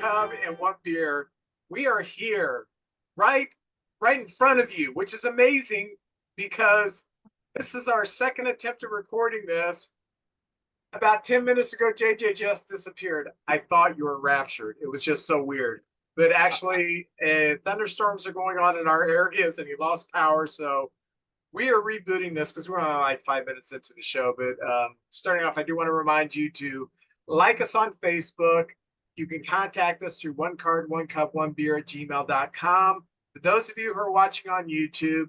Cub and one beer. We are here, right, right in front of you, which is amazing because this is our second attempt at recording this. About 10 minutes ago, JJ just disappeared. I thought you were raptured. It was just so weird. But actually, thunderstorms are going on in our areas, and he lost power. So we are rebooting this because we're only like 5 minutes into the show. But starting off, I do want to remind you to like us on Facebook. You can contact us through one card, one cup, one beer at gmail.com. For those of you who are watching on YouTube,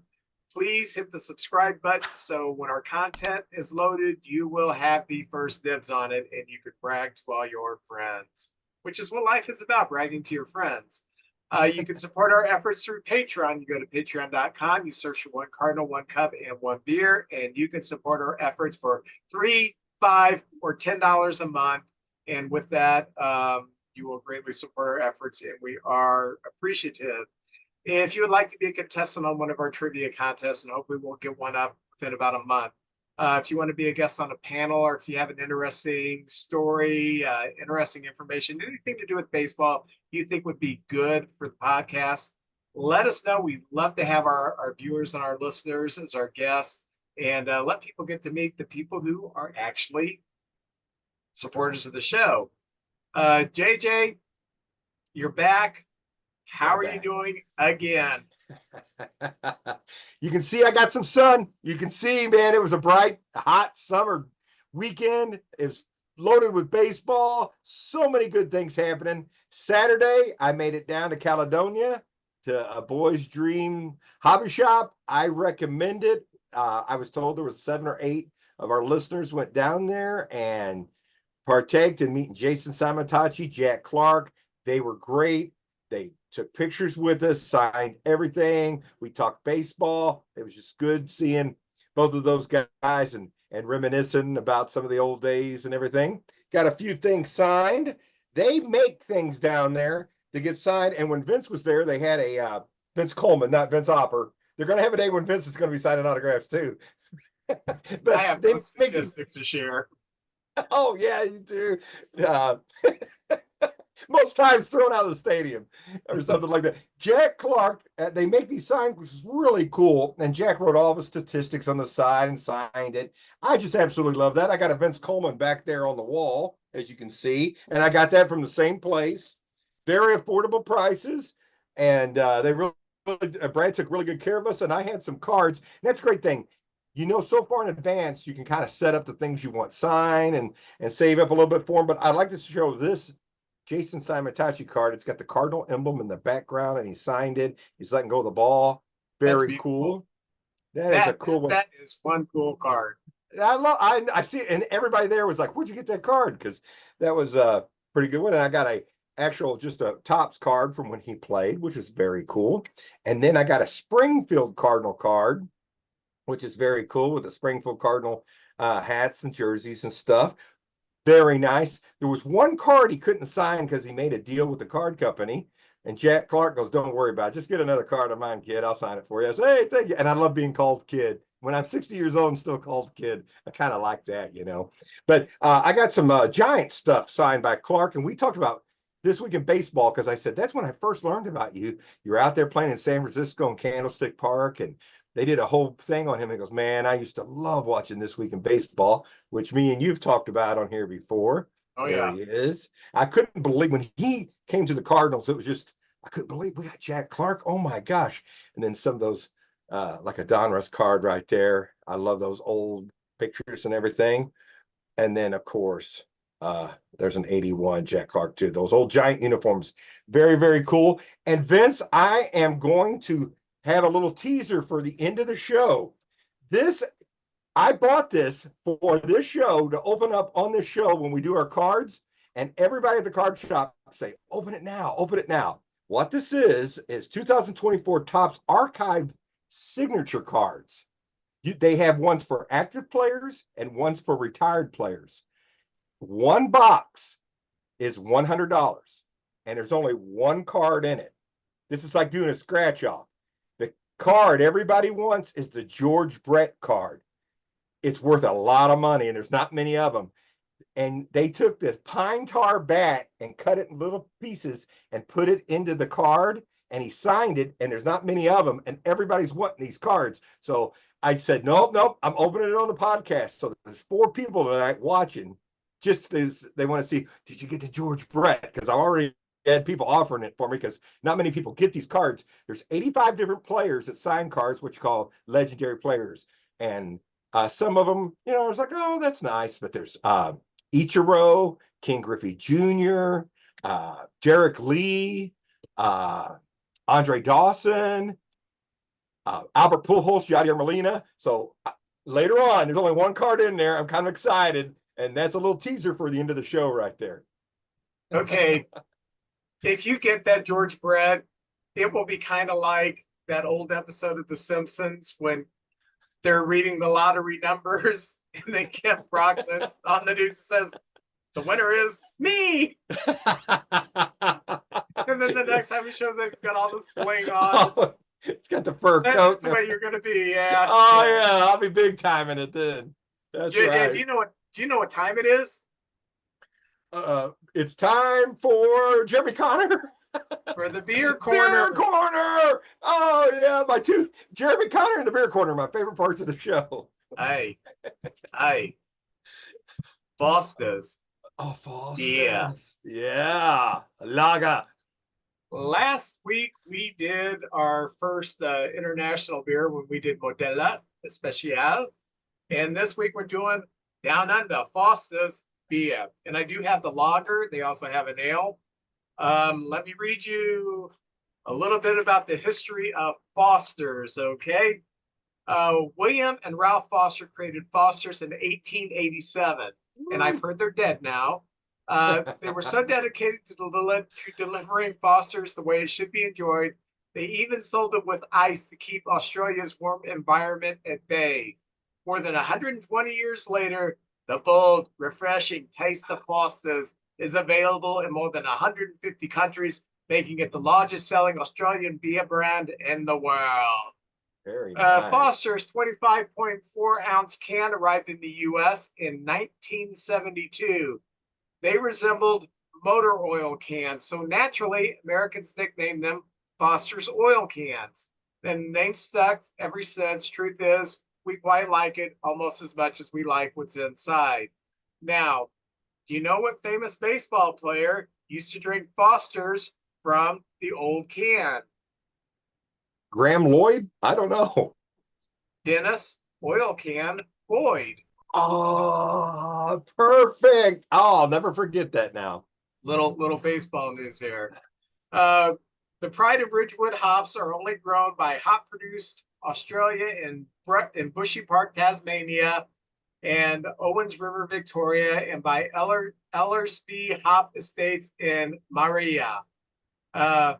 please hit the subscribe button so when our content is loaded, you will have the first dibs on it and you can brag to all your friends, which is what life is about, bragging to your friends. You can support our efforts through Patreon. You go to patreon.com, you search for one Cardinal, one cup, and one beer, and you can support our efforts for $3, $5, or $10 a month. And with that, you will greatly support our efforts, and we are appreciative. If you would like to be a contestant on one of our trivia contests, and hopefully we'll get one up within about a month. If you want to be a guest on a panel, or if you have an interesting story, interesting information, anything to do with baseball you think would be good for the podcast, let us know. We'd love to have our viewers and our listeners as our guests, and let people get to meet the people who are actually supporters of the show. JJ, you're back. How are you doing again? You can see I got some sun. You can see, man, it was a bright, hot summer weekend. It was loaded with baseball. So many good things happening. Saturday, I made it down to Caledonia to a boy's dream hobby shop. I recommend it. I was told there was 7 or 8 of our listeners went down there and partaked in meeting Jason Samatachi, Jack Clark. They were great. They took pictures with us, signed everything. We talked baseball. It was just good seeing both of those guys and reminiscing about some of the old days and everything. Got a few things signed. They make things down there to get signed. And when Vince was there, they had a Vince Coleman, not Vince Hopper. They're going to have a day when Vince is going to be signing autographs too. But I have no statistics to share. Oh, yeah, you do. Most times thrown out of the stadium or something like that. Jack Clark, they make these signs, which is really cool. And Jack wrote all the statistics on the side and signed it. I just absolutely love that. I got a Vince Coleman back there on the wall, as you can see. And I got that from the same place. Very affordable prices. And they really, Brad took really good care of us. And I had some cards. And that's a great thing. You know, so far in advance, you can kind of set up the things you want signed and save up a little bit for them. But I'd like to show this Jason Samatachi card. It's got the Cardinal emblem in the background, and he signed it. He's letting go of the ball. Very cool. That is a cool one. That is one cool card. I see it, and everybody there was like, "Where'd you get that card?" Because that was a pretty good one. And I got just a Topps card from when he played, which is very cool. And then I got a Springfield Cardinal card, which is very cool, with the Springfield Cardinal hats and jerseys and stuff. Very nice. There was one card he couldn't sign because he made a deal with the card company. And Jack Clark goes, "Don't worry about it. Just get another card of mine, kid. I'll sign it for you." I said, "Hey, thank you." And I love being called kid. When I'm 60 years old and still called kid, I kind of like that, you know. But I got some Giant stuff signed by Clark. And we talked about this week in baseball because I said, that's when I first learned about you. You're out there playing in San Francisco in Candlestick Park. And they did a whole thing on him. He goes, "Man, I used to love watching This Week in Baseball," which me and you've talked about on here before. Oh, there yeah. he is. I couldn't believe when he came to the Cardinals. It was just, I couldn't believe we got Jack Clark. Oh, my gosh. And then some of those, like a Donruss card right there. I love those old pictures and everything. And then, of course, there's an 81 Jack Clark, too. Those old Giant uniforms. Very, very cool. And Vince, I am going to have a little teaser for the end of the show. I bought this for this show to open up on this show when we do our cards, and everybody at the card shop say, "Open it now, open it now." What this is 2024 Topps Archive signature cards. They have ones for active players and ones for retired players. One box is $100, and there's only one card in it. This is like doing a scratch off. The card everybody wants is the George Brett card. It's worth a lot of money, and there's not many of them. and they took this pine tar bat and cut it in little pieces and put it into the card, and he signed it, and there's not many of them, and everybody's wanting these cards. So I said, nope, I'm opening it on the podcast. So there's 4 people tonight watching, just as they want to see, did you get the George Brett? Because I already had people offering it for me, because not many people get these cards. There's 85 different players that sign cards, which you call legendary players. And some of them, I was like, oh, that's nice. But there's Ichiro, King Griffey Jr., Derek Lee, Andre Dawson, Albert Pujols, Yadier Molina. So later on, there's only 1 card in there. I'm kind of excited. And that's a little teaser for the end of the show right there. Okay. If you get that George Brett, it will be kind of like that old episode of The Simpsons when they're reading the lottery numbers and they get Brockman on the news says, the winner is me. And then the next time he shows up, he's got all this bling on. It's got the fur coat. That's the way you're going to be. Yeah. Oh, yeah. I'll be big timing it then. That's JJ, right. do you know what time it is? It's time for Jeremy Connor. For the beer corner. Beer corner. Oh, yeah. Jeremy Connor and the beer corner are my favorite parts of the show. Hey. Foster's. Oh, Foster's. Yeah. Yeah. Lager. Last week, we did our first international beer when we did Modella Especial. And this week, we're doing Down Under Foster's beer. And I do have the lager. They also have an ale. Let me read you a little bit about the history of Foster's, okay? William and Ralph Foster created Foster's in 1887, and I've heard they're dead now. They were so dedicated to delivering Foster's the way it should be enjoyed, they even sold it with ice to keep Australia's warm environment at bay. More than 120 years later, the bold, refreshing taste of Foster's is available in more than 150 countries, making it the largest selling Australian beer brand in the world. Very nice. Foster's 25.4 ounce can arrived in the U.S. in 1972. They resembled motor oil cans, so naturally, Americans nicknamed them Foster's oil cans. The name stuck ever since. Truth is, we quite like it almost as much as we like what's inside. Now, do you know what famous baseball player used to drink Foster's from the old can? Graham Lloyd? I don't know. Dennis Oil Can Boyd. Oh, perfect. Oh, I'll never forget that now. Little baseball news there. The Pride of Ridgewood hops are only grown by hop produced Australia in Bushy Park, Tasmania, and Owens River, Victoria, and by Ellersby Hop Estates in Maria. I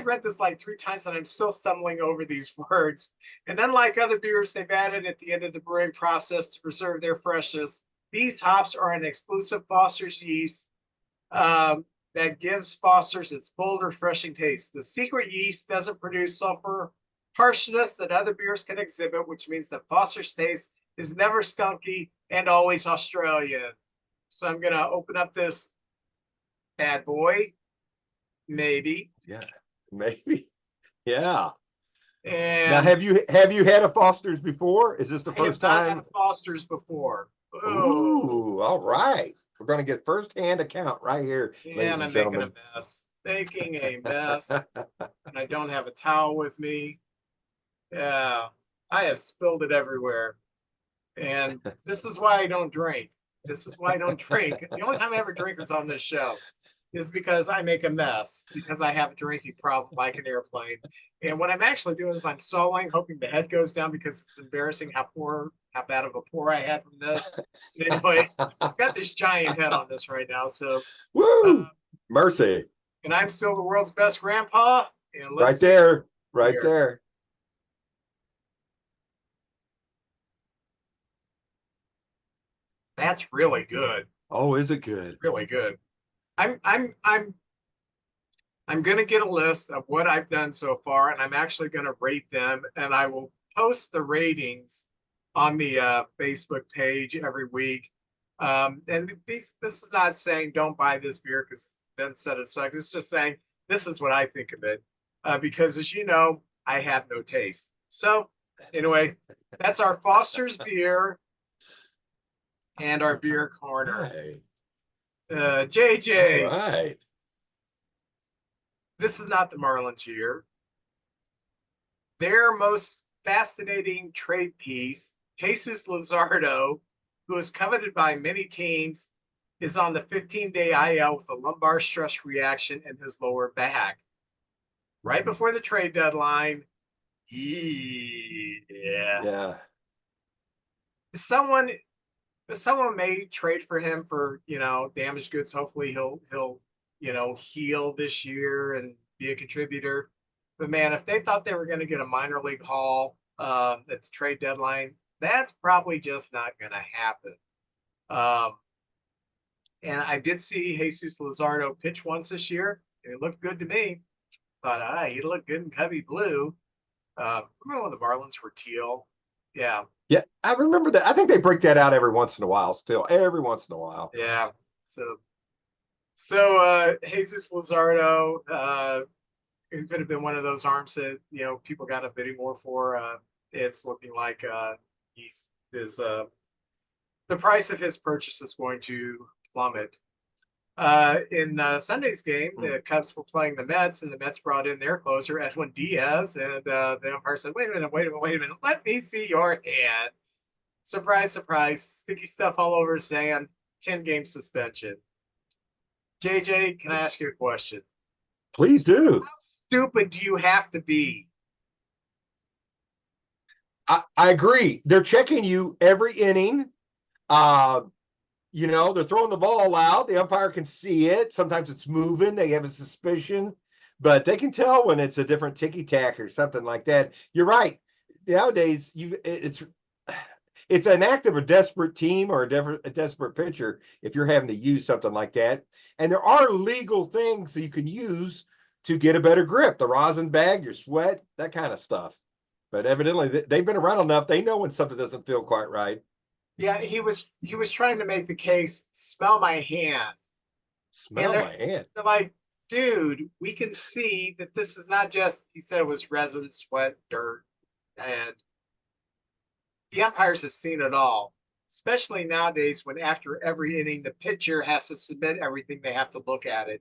read this like 3 times and I'm still stumbling over these words. And unlike other beers they've added at the end of the brewing process to preserve their freshness, these hops are an exclusive Foster's yeast that gives Foster's its bold, refreshing taste. The secret yeast doesn't produce sulfur harshness that other beers can exhibit, which means that Foster's taste is never skunky and always Australian. So I'm going to open up this bad boy. Maybe. Yeah, maybe. Yeah. And now, have you had a Foster's before? Is this the first time? I have had a Foster's before. Ooh, all right. We're going to get first-hand account right here, yeah, and I'm making a mess. Making a mess. And I don't have a towel with me. Yeah, I have spilled it everywhere. And this is why I don't drink. This is why I don't drink. The only time I ever drink is on this show. Is because I make a mess, because I have a drinking problem like an airplane. And what I'm actually doing is I'm soloing, hoping the head goes down because it's embarrassing how bad of a pour I had from this. Anyway, I've got this giant head on this right now. So, woo, mercy. And I'm still the world's best grandpa. And right there. That's really good. Oh, is it good? Really good. I'm gonna get a list of what I've done so far, and I'm actually gonna rate them, and I will post the ratings on the Facebook page every week. And this is not saying don't buy this beer because Ben said it sucks. It's just saying this is what I think of it. Because as you know, I have no taste. So anyway, that's our Foster's beer and our beer corner. Right. All JJ, right. this is not the Marlins year. Their most fascinating trade piece, Jesus Luzardo, who is coveted by many teams, is on the 15-day IL with a lumbar stress reaction in his lower back. Right before the trade deadline, yeah. Yeah. Someone someone may trade for him for, damaged goods. Hopefully he'll heal this year and be a contributor. But man, if they thought they were going to get a minor league haul at the trade deadline, that's probably just not going to happen. And I did see Jesus Luzardo pitch once this year, and it looked good to me. Thought, he looked good in Cubbie blue. Remember when the Marlins were teal? Yeah, Yeah, I remember that. I think they break that out every once in a while still, every once in a while. yeah. So Jesus Luzardo, who could have been one of those arms that people got a bidding war for. It's looking like he's is the price of his purchase is going to plummet. In Sunday's game, the Cubs were playing the Mets, and the Mets brought in their closer, Edwin Diaz, and the umpire said, "Wait a minute, let me see your hand." Surprise, surprise, sticky stuff all over his hand. 10-game suspension. JJ, can I ask you a question? Please do. How stupid do you have to be? I agree. They're checking you every inning. Uh, they're throwing the ball out. The umpire can see it. Sometimes it's moving. They have a suspicion, but they can tell when it's a different ticky tack or something like that. You're right. Nowadays, it's an act of a desperate team or a desperate pitcher if you're having to use something like that. And there are legal things that you can use to get a better grip. The rosin bag, your sweat, that kind of stuff. But evidently, they've been around enough. They know when something doesn't feel quite right. Yeah, he was trying to make the case, smell my hand. And Smell my hand. they're like, dude, we can see that this is not just, he said it was resin, sweat, dirt, and the umpires have seen it all, especially nowadays when after every inning, the pitcher has to submit everything, they have to look at it.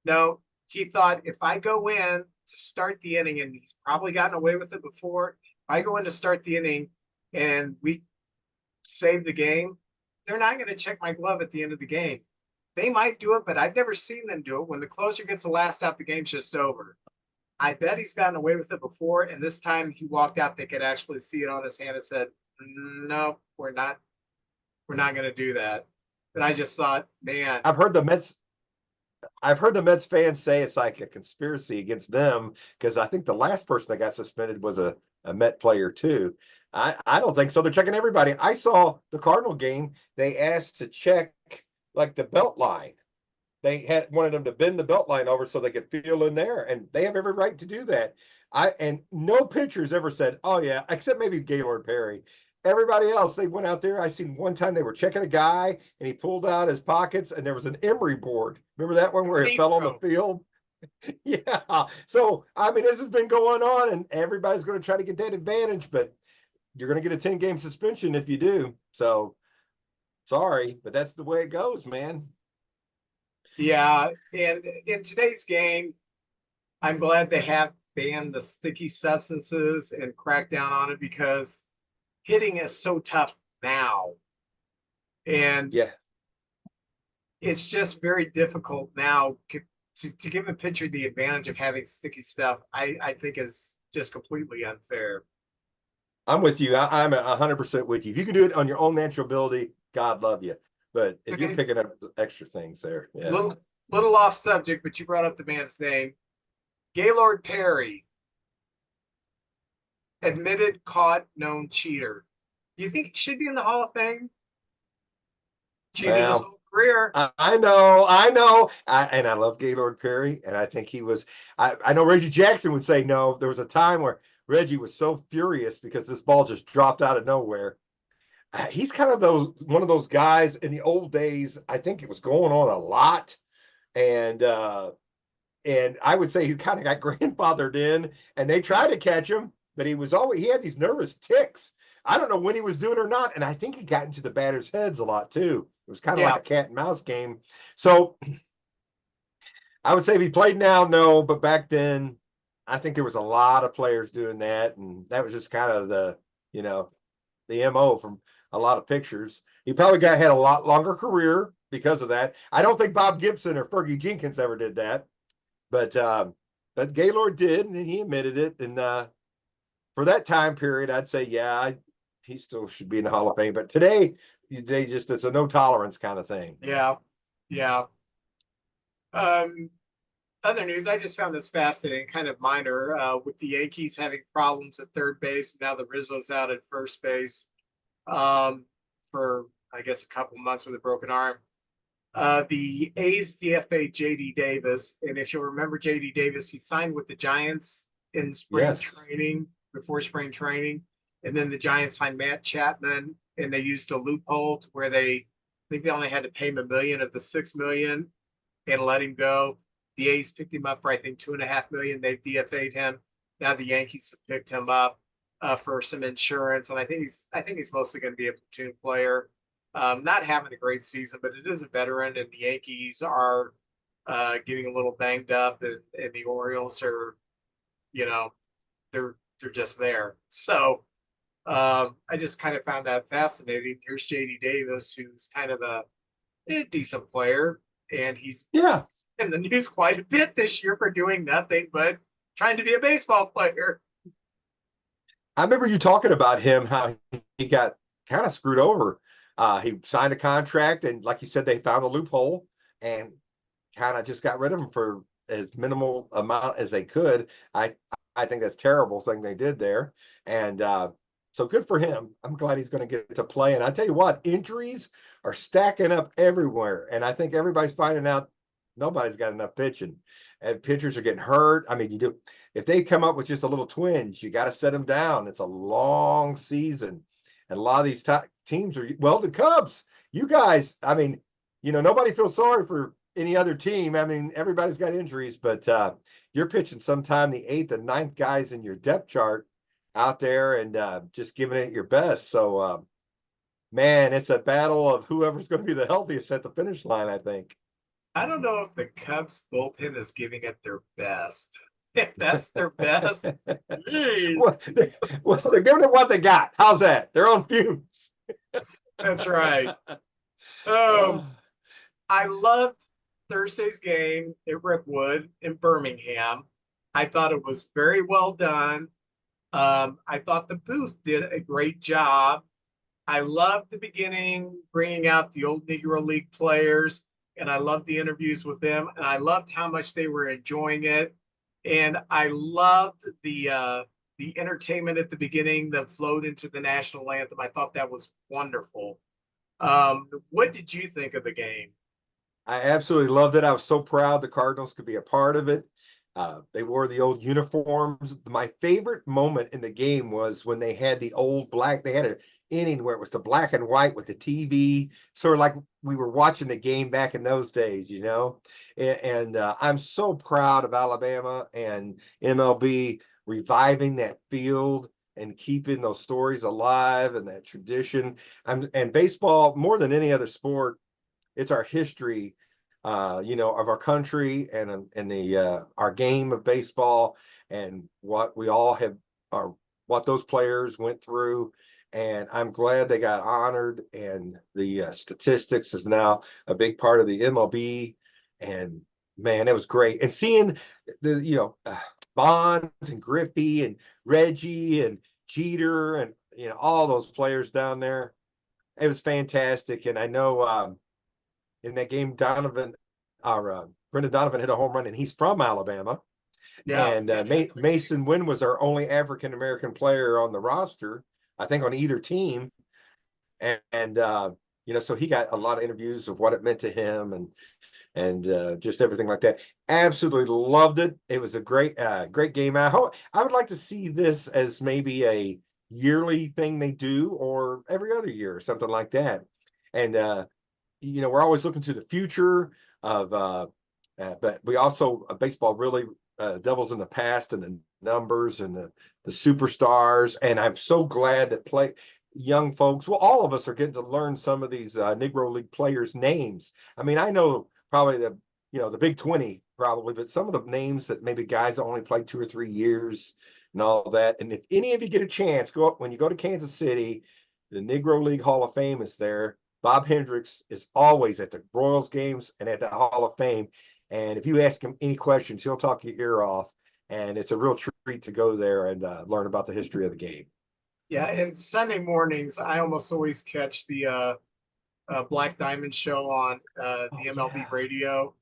No, he thought if I go in to start the inning, and he's probably gotten away with it before, if I go in to start the inning and we save the game, they're not going to check my glove at the end of the game. They might do it, but I've never seen them do it. When the closer gets the last out, the game's just over. I bet he's gotten away with it before, and this time he walked out, they could actually see it on his hand and said, "No, we're not going to do that." And I just thought, man, I've heard the Mets fans say it's like a conspiracy against them because I think the last person that got suspended was a Met player too. I don't think so. They're checking everybody. I saw the Cardinal game. They asked to check like the belt line. They wanted them to bend the belt line over so they could feel in there, and they have every right to do that. And no pitchers ever said, "Oh yeah," except maybe Gaylord Perry. Everybody else, they went out there. I seen one time they were checking a guy, and he pulled out his pockets, and there was an emery board. Remember that one where it fell on the field? Yeah. So I mean, this has been going on, and everybody's going to try to get that advantage, but you're going to get a 10-game suspension if you do. So sorry, but that's the way it goes, man. yeah. And in today's game, I'm glad they have banned the sticky substances and cracked down on it because hitting is so tough now. And Yeah. it's just very difficult now to give a pitcher the advantage of having sticky stuff. I think is just completely unfair. I'm with you. I'm 100% with you. If you can do it on your own natural ability, God love you. But if you're Okay, picking up extra things there, yeah. little off subject, but you brought up the man's name. Gaylord Perry, admitted, caught, known cheater. Do you think he should be in the Hall of Fame? Cheated his Well, whole career. I know. And I love Gaylord Perry, and I think he was. I know Reggie Jackson would say no. There was a time where Reggie was so furious because this ball just dropped out of nowhere. He's kind of one of those guys in the old days. I think it was going on a lot, and I would say he kind of got grandfathered in, and they tried to catch him, but he had these nervous ticks. I don't know when he was doing it or not, and I think he got into the batters' heads a lot too. It was kind of like Yeah. a cat and mouse game. So I would say if he played now, no, but back then, I think there was a lot of players doing that, and that was just kind of you know, the MO from a lot of pictures. He probably had a lot longer career because of that. I don't think Bob Gibson or Fergie Jenkins ever did that, but Gaylord did, and he admitted it. And for that time period, I'd say, yeah, he still should be in the Hall of Fame. But today, it's a no tolerance kind of thing. Yeah. Yeah. Um, Other news, I just found this fascinating, kind of minor, with the Yankees having problems at third base. Now the Rizzo's out at first base for, I guess, a couple months with a broken arm. The A's DFA JD Davis, and if you'll remember JD Davis, he signed with the Giants in spring Yes. training, before spring training, and then the Giants signed Matt Chapman, and they used a loophole to where I think they only had to pay him $1 million of the $6 million and let him go. The A's picked him up for I think $2.5 million. They've DFA'd him. Now the Yankees picked him up for some insurance, and I think he's mostly going to be a platoon player. Not having a great season, but it is a veteran, and the Yankees are getting a little banged up, and the Orioles are, you know, they're just there. So I just kind of found that fascinating. Here's JD Davis, who's kind of a decent player, and he's Yeah. in the news quite a bit this year for doing nothing but trying to be a baseball player. I remember you talking about him, how he got kind of screwed over. He signed a contract, and like you said, they found a loophole and kind of just got rid of him for as minimal amount as they could. I think that's a terrible thing they did there. And so good for him. I'm glad he's going to get to play. And I tell you what, injuries are stacking up everywhere. And I think everybody's finding out nobody's got enough pitching. And pitchers are getting hurt. I mean, if they come up with just a little twinge, you got to set them down. It's a long season. And a lot of these teams are, well, the Cubs, you guys, I mean, nobody feels sorry for any other team. I mean, everybody's got injuries, but you're pitching sometime the eighth and ninth guys in your depth chart out there and just giving it your best. So, man, it's a battle of whoever's going to be the healthiest at the finish line, I think. I don't know if the Cubs bullpen is giving it their best. If that's their best, geez. They're giving it what they got. How's that? They're on fumes. That's right. I loved Thursday's game at Rickwood in Birmingham. I thought it was very well done. I thought the booth did a great job. I loved the beginning, bringing out the old Negro League players, and I loved the interviews with them, and I loved how much they were enjoying it, and I loved the entertainment at the beginning that flowed into the national anthem. I thought that was wonderful. What did you think of the game? I absolutely loved it. I was so proud the Cardinals could be a part of it. They wore the old uniforms. My favorite moment in the game was when they had the old black, they had an inning where it was the black and white with the TV, sort of like we were watching the game back in those days, And I'm so proud of Alabama and MLB reviving that field and keeping those stories alive and that tradition. And baseball, more than any other sport, it's our history, of our country and the our game of baseball and what we all have, or what those players went through. And I'm glad they got honored. And the statistics is now a big part of the MLB. And man, it was great. And seeing Bonds and Griffey and Reggie and Jeter and all those players down there, it was fantastic. And I know in that game, Brendan Donovan hit a home run, and he's from Alabama. Yeah, And Mason Wynn was our only African American player on the roster, I think, on either team. And so he got a lot of interviews of what it meant to him and just everything like that. Absolutely loved it. It was a great game. I would like to see this as maybe yearly thing they do, or every other year or something like that. And we're always looking to the future of but we also baseball really devils in the past and the numbers and the superstars. And I'm so glad that young folks, well, all of us are getting to learn some of these Negro League players' names. I mean, I know probably the big 20 probably, but some of the names that maybe guys that only played 2 or 3 years and all that. And if any of you get a chance, go up when you go to Kansas City, the Negro League Hall of Fame is there. Bob Hendricks is always at the Royals games and at the Hall of Fame. And if you ask him any questions, he'll talk your ear off. And it's a real treat to go there and learn about the history of the game. Yeah, and Sunday mornings, I almost always catch the Black Diamond show on the MLB Yeah. radio.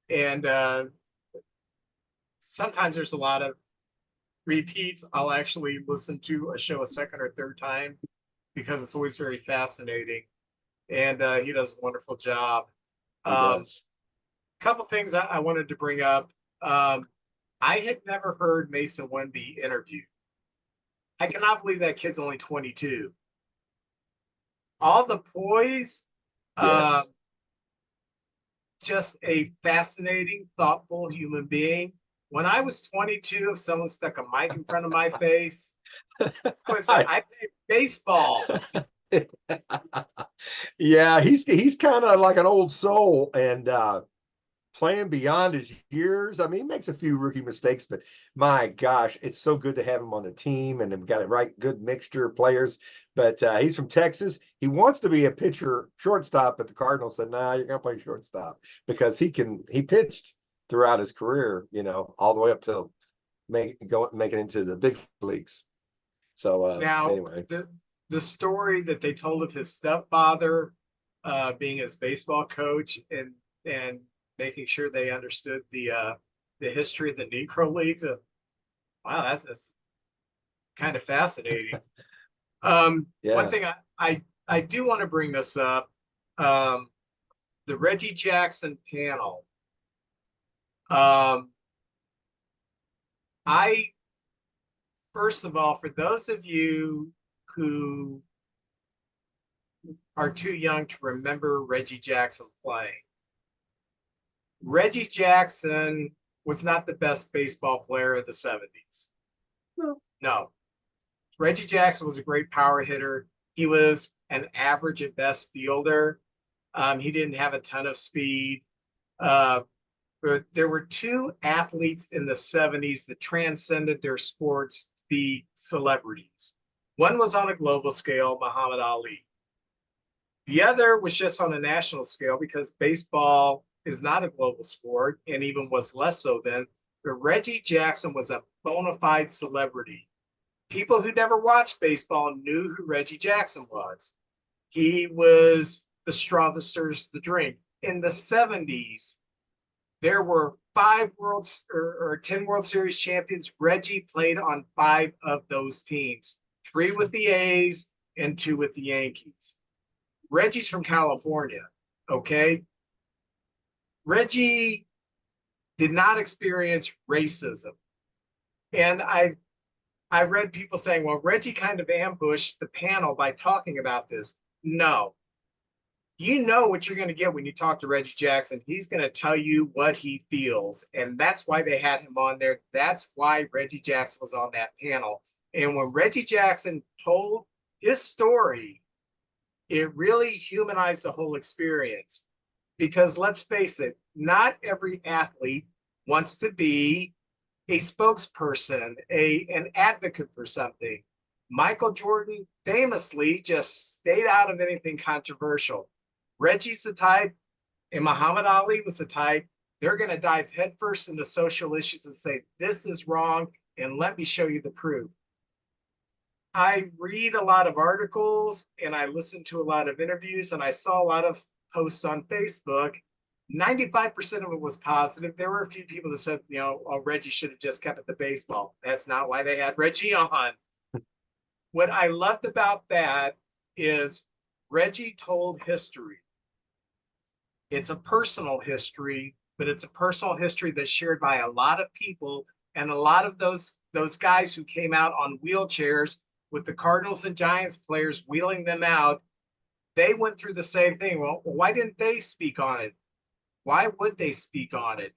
And sometimes there's a lot of repeats. I'll actually listen to a show a second or third time because it's always very fascinating. And he does a wonderful job. He does. Couple things I wanted to bring up. I had never heard Mason Wemby interviewed. I cannot believe that kid's only 22. All the poise, Yes. just a fascinating, thoughtful human being. When I was 22, if someone stuck a mic in front of my face, I would say, I played baseball. Yeah, he's kind of like an old soul and playing beyond his years. I mean, he makes a few rookie mistakes, but my gosh, it's so good to have him on the team, and they've got a good mixture of players. But he's from Texas. He wants to be a pitcher, shortstop, but the Cardinals said, "Nah, you're gonna play shortstop," because he pitched throughout his career, all the way up to making it into the big leagues. So Now, anyway, the story that they told of his stepfather being his baseball coach and making sure they understood the history of the Negro Leagues. Wow, that's kind of fascinating. One yeah, thing I do want to bring this up. Um, the Reggie Jackson panel. I First of all, for those of you who are too young to remember Reggie Jackson playing, Reggie Jackson was not the best baseball player of the 70s. No. Reggie Jackson was a great power hitter. He was an average at best fielder. He didn't have a ton of speed. But there were two athletes in the 70s that transcended their sports to be celebrities. One was on a global scale, Muhammad Ali. The other was just on a national scale because baseball is not a global sport and even was less so then. But Reggie Jackson was a bona fide celebrity. People who never watched baseball knew who Reggie Jackson was. He was the straw that stirs the drink. In the 70s, there were 10 World Series champions. Reggie played on 5 of those teams, 3 with the A's and 2 with the Yankees. Reggie's from California, okay? Reggie did not experience racism. And I read people saying, well, Reggie kind of ambushed the panel by talking about this. No. You know what you're going to get when you talk to Reggie Jackson. He's going to tell you what he feels. And that's why they had him on there. That's why Reggie Jackson was on that panel. And when Reggie Jackson told his story, it really humanized the whole experience. Because let's face it, not every athlete wants to be a spokesperson, an advocate for something. Michael Jordan famously just stayed out of anything controversial. Reggie's the type, and Muhammad Ali was the type. They're going to dive headfirst into social issues and say, this is wrong, and let me show you the proof. I read a lot of articles, and I listen to a lot of interviews, and I saw a lot of posts on Facebook. 95% of it was positive. There were a few people that said, oh, Reggie should have just kept it to baseball. That's not why they had Reggie on. What I loved about that is Reggie told history. It's a personal history, but it's a personal history that's shared by a lot of people, and a lot of those guys who came out on wheelchairs with the Cardinals and Giants players wheeling them out, they went through the same thing. Well, why didn't they speak on it? Why would they speak on it?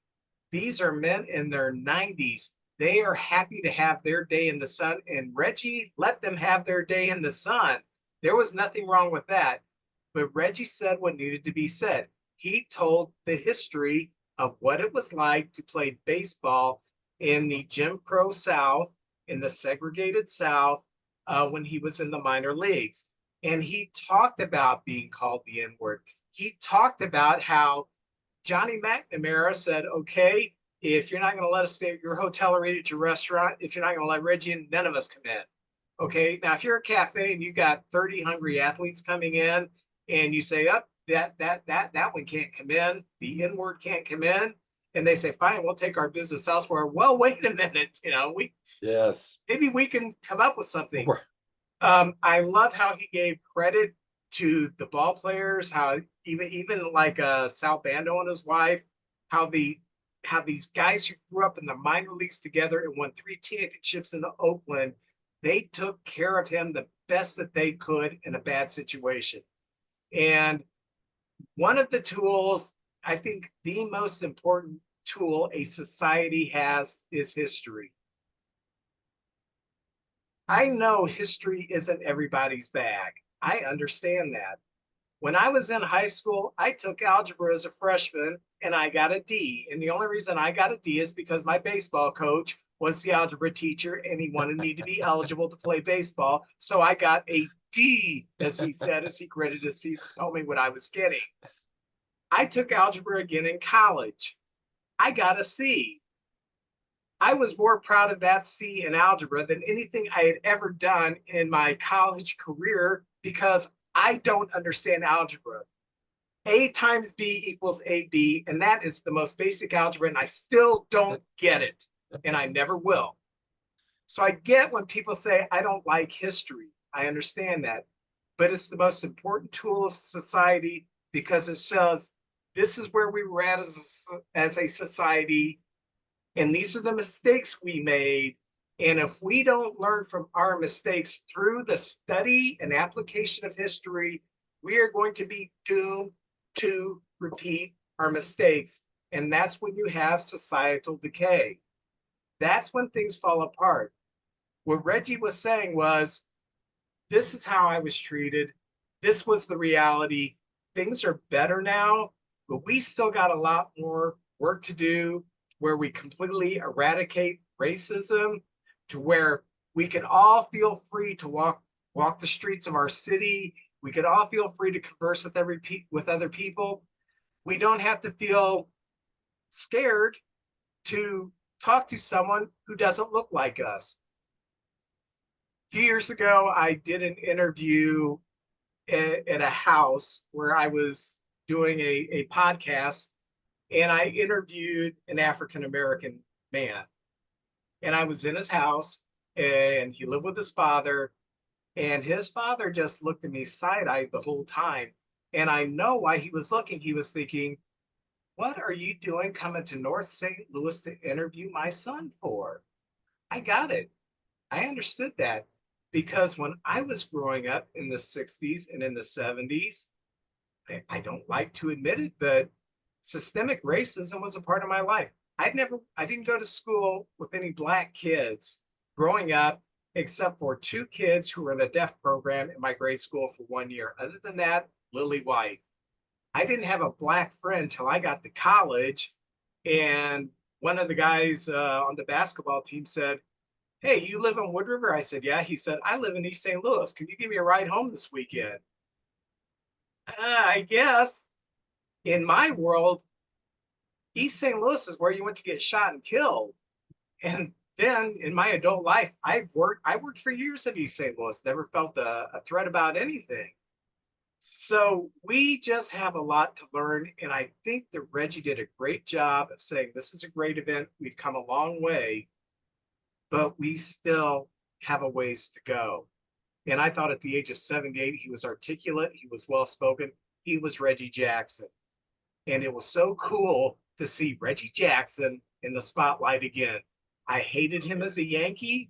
These are men in their 90s. They are happy to have their day in the sun, and Reggie let them have their day in the sun. There was nothing wrong with that. But Reggie said what needed to be said. He told the history of what it was like to play baseball in the Jim Crow South, in the segregated South, when he was in the minor leagues. And he talked about being called the N word. He talked about how Johnny McNamara said, okay, if you're not going to let us stay at your hotel or eat at your restaurant, if you're not going to let Reggie in, none of us come in. Okay. Now, if you're a cafe and you've got 30 hungry athletes coming in and you say, up, that one can't come in, the N word can't come in. And they say, fine, we'll take our business elsewhere. Well, wait a minute. Maybe we can come up with something. I love how he gave credit to the ball players, how even like Sal Bando and his wife, how these guys who grew up in the minor leagues together and won 3 championships in Oakland, they took care of him the best that they could in a bad situation. And one of the tools, I think the most important tool a society has is history. I know history isn't everybody's bag. I understand that. When I was in high school, I took algebra as a freshman and I got a D. And the only reason I got a D is because my baseball coach was the algebra teacher and he wanted me to be eligible to play baseball. So I got a D, as he said, as he gritted his teeth, told me what I was getting. I took algebra again in college. I got a C. I was more proud of that C in algebra than anything I had ever done in my college career because I don't understand algebra. A times B equals AB, and that is the most basic algebra, and I still don't get it, and I never will. So I get when people say, I don't like history. I understand that. But it's the most important tool of society because it says this is where we were at as a society, and these are the mistakes we made. And if we don't learn from our mistakes through the study and application of history, we are going to be doomed to repeat our mistakes. And that's when you have societal decay. That's when things fall apart. What Reggie was saying was, this is how I was treated. This was the reality. Things are better now, but we still got a lot more work to do where we completely eradicate racism, to where we can all feel free to walk the streets of our city. We can all feel free to converse with other people. We don't have to feel scared to talk to someone who doesn't look like us. A few years ago, I did an interview at a house where I was doing a podcast, and I interviewed an African-American man. And I was in his house, and he lived with his father, and his father just looked at me side-eyed the whole time. And I know why he was looking. He was thinking, what are you doing coming to North St. Louis to interview my son for? I got it. I understood that because when I was growing up in the 60s and in the 70s, I don't like to admit it, but systemic racism was a part of my life. I didn't go to school with any Black kids growing up, except for 2 kids who were in a deaf program in my grade school for 1 year. Other than that, lily white. I didn't have a Black friend till I got to college. And one of the guys on the basketball team said, hey, you live in Wood River? I said, yeah. He said, I live in East St. Louis. Can you give me a ride home this weekend? I guess. In my world, East St. Louis is where you went to get shot and killed. And then in my adult life, I worked for years in East St. Louis, never felt a threat about anything. So we just have a lot to learn. And I think that Reggie did a great job of saying, this is a great event. We've come a long way, but we still have a ways to go. And I thought at the age of 78, he was articulate, he was well-spoken, he was Reggie Jackson. And it was so cool to see Reggie Jackson in the spotlight again. I hated him as a Yankee.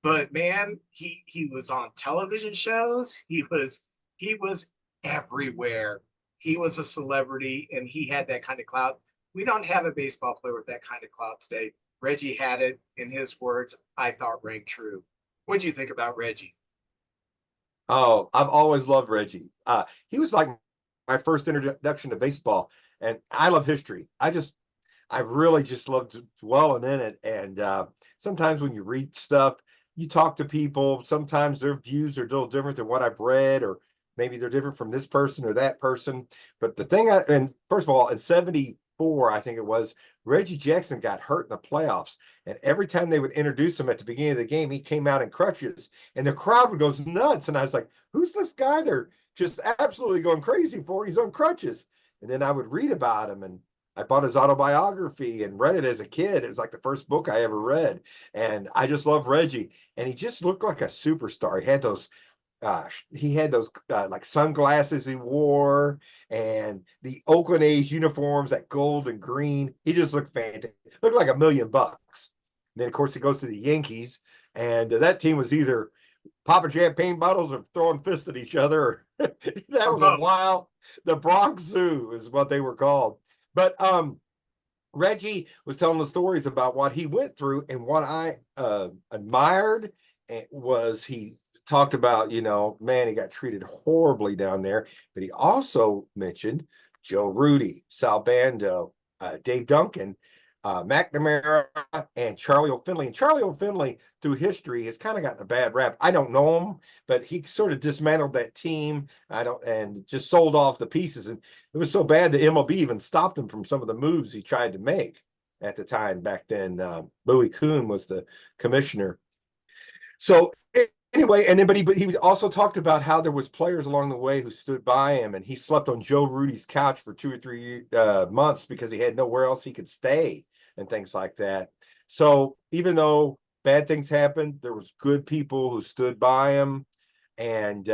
but man, he was on television shows. He was everywhere. He was a celebrity, and he had that kind of clout. We don't have a baseball player with that kind of clout today. Reggie had it. In his words, I thought rang true. What do you think about Reggie? Oh, I've always loved Reggie. He was like my first introduction to baseball, and I love history. I really just love dwelling in it. And sometimes when you read stuff, you talk to people, sometimes their views are a little different than what I've read, or maybe they're different from this person or that person. But and first of all, in 74, I think it was, Reggie Jackson got hurt in the playoffs. And every time they would introduce him at the beginning of the game, he came out in crutches and the crowd would go nuts. And I was like, who's this guy? They're just absolutely going crazy for. He's on crutches. And then I would read about him, and I bought his autobiography and read it as a kid. It was like the first book I ever read. And I just love Reggie. And he just looked like a superstar. He had those like sunglasses he wore, and the Oakland A's uniforms, that gold and green. He just looked fantastic. Looked like $1 million. And then of course he goes to the Yankees, and that team was either popping champagne bottles or throwing fists at each other. That Or was a both? wild. The Bronx Zoo is what they were called. But Reggie was telling the stories about what he went through, and what I admired was he talked about, man, he got treated horribly down there, but he also mentioned Joe Rudy, Sal Bando, Dave Duncan, McNamara, and Charlie O'Finley. And Charlie O'Finley, through history, has kind of gotten a bad rap. I don't know him, but he sort of dismantled that team. I don't, and just sold off the pieces. And it was so bad the MLB even stopped him from some of the moves he tried to make at the time back then. Louis Kuhn was the commissioner. So anyway, and then but he also talked about how there was players along the way who stood by him, and he slept on Joe Rudy's couch for 2 or 3 months because he had nowhere else he could stay and things like that. So even though bad things happened, there was good people who stood by him, and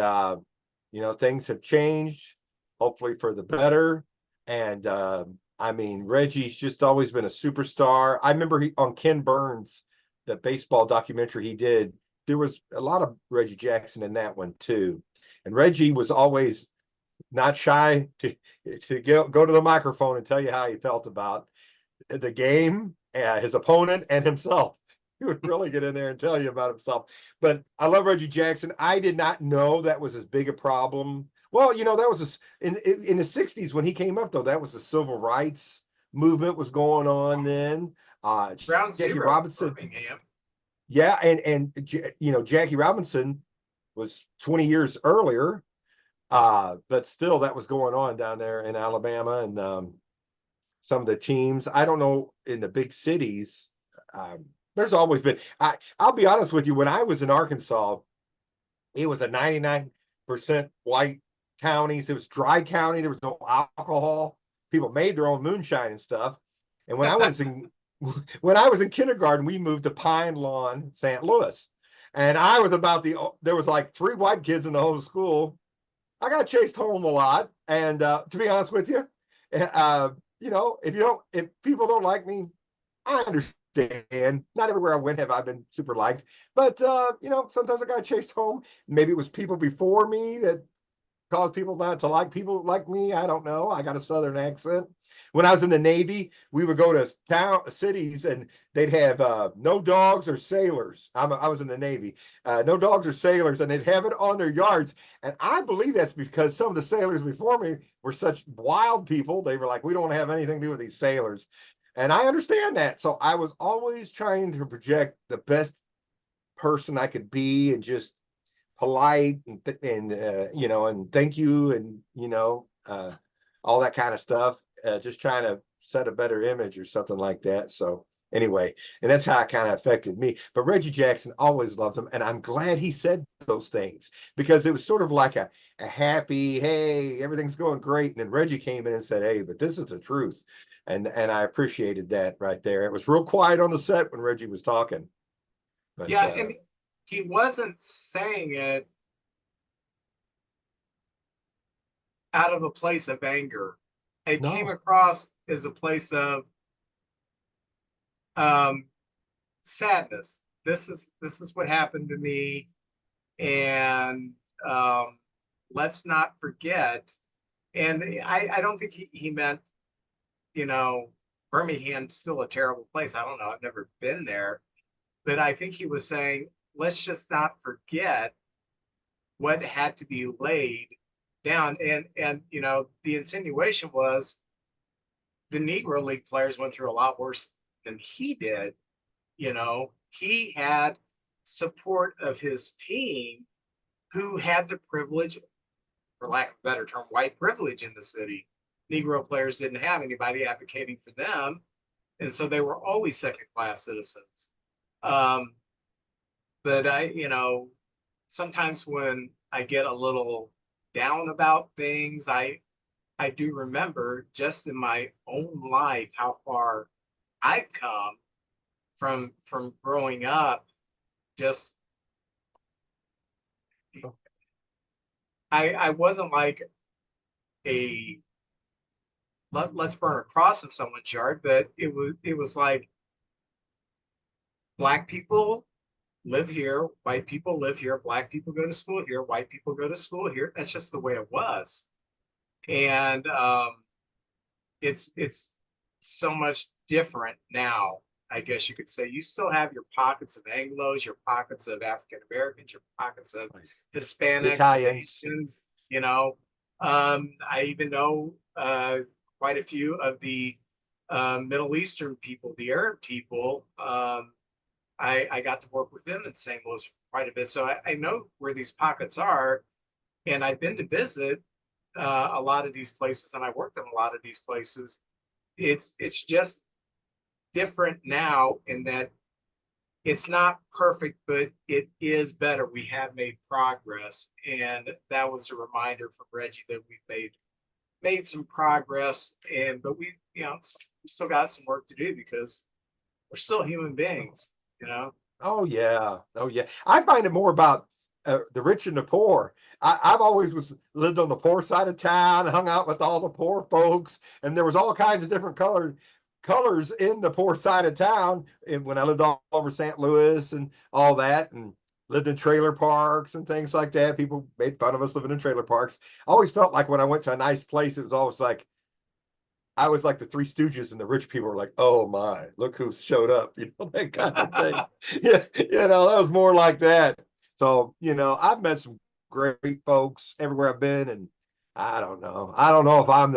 things have changed, hopefully for the better. And I mean, Reggie's just always been a superstar. I remember on Ken Burns, the baseball documentary he did, there was a lot of Reggie Jackson in that one too. And Reggie was always not shy to go to the microphone and tell you how he felt about the game, his opponent, and himself. He would really get in there and tell you about himself. But I love Reggie Jackson. I did not know that was as big a problem. Well, that was in the 60s when he came up, though. That was the civil rights movement was going on then. Ground Jackie zero, Robinson, Birmingham. yeah, and Jackie Robinson was 20 years earlier, but still that was going on down there in Alabama, and some of the teams. I don't know in the big cities. There's always been. I'll be honest with you. When I was in Arkansas, it was a 99% white counties. It was dry county. There was no alcohol. People made their own moonshine and stuff. And when I was in kindergarten, we moved to Pine Lawn, St. Louis. And I was there was like 3 white kids in the whole school. I got chased home a lot. And to be honest with you, if people don't like me, I understand. Not everywhere I went have I been super liked, but sometimes I got chased home. Maybe it was people before me that caused people not to like people like me. I don't know. I got a Southern accent. When I was in the Navy, we would go to cities, and they'd have no dogs or sailors. I was in the Navy. No dogs or sailors, and they'd have it on their yards. And I believe that's because some of the sailors before me were such wild people. They were like, we don't want to have anything to do with these sailors. And I understand that. So I was always trying to project the best person I could be, and just polite, and thank you, and all that kind of stuff, just trying to set a better image or something like that. So anyway, and that's how it kind of affected me. But Reggie Jackson, always loved him, and I'm glad he said those things, because it was sort of like a happy, hey, everything's going great, and then Reggie came in and said, hey, but this is the truth. And I appreciated that right there. It was real quiet on the set when Reggie was talking. But Yeah, and he wasn't saying it out of a place of anger. It came no. across as a place of um, sadness. this is what happened to me, and let's not forget. And I don't think he meant, you know, Birmingham's still a terrible place. I don't know. I've never been there, but I think he was saying, let's just not forget what had to be laid down. And the insinuation was the Negro League players went through a lot worse than he did. He had support of his team who had the privilege, for lack of a better term, white privilege in the city. Negro players didn't have anybody advocating for them, and so they were always second class citizens. Um, but sometimes when I get a little down about things, I do remember just in my own life how far I've come from growing up. Just I wasn't like a let's burn a cross in someone's yard, but it was like black people live here, white people live here, black people go to school here, white people go to school here. That's just the way it was. And it's so much different now. I guess you could say you still have your pockets of Anglos, your pockets of African Americans, your pockets of Hispanics and Italians. Asians. I even know quite a few of the Middle Eastern people, the Arab people. I got to work with them in St. Louis quite a bit, so I know where these pockets are, and I've been to visit a lot of these places, and I worked in a lot of these places. It's just different now in that it's not perfect, but it is better. We have made progress, and that was a reminder from Reggie that we've made some progress, but we still got some work to do because we're still human beings. Oh yeah, oh yeah. I find it more about the rich and the poor. I've always lived on the poor side of town, hung out with all the poor folks, and there was all kinds of different colors in the poor side of town. And when I lived all over St. Louis and all that, and lived in trailer parks and things like that, people made fun of us living in trailer parks. I always felt like when I went to a nice place, it was always like I was like the Three Stooges, and the rich people were like, "Oh my, look who showed up," that kind of thing. Yeah, that was more like that. So, I've met some great folks everywhere I've been, and I don't know if I'm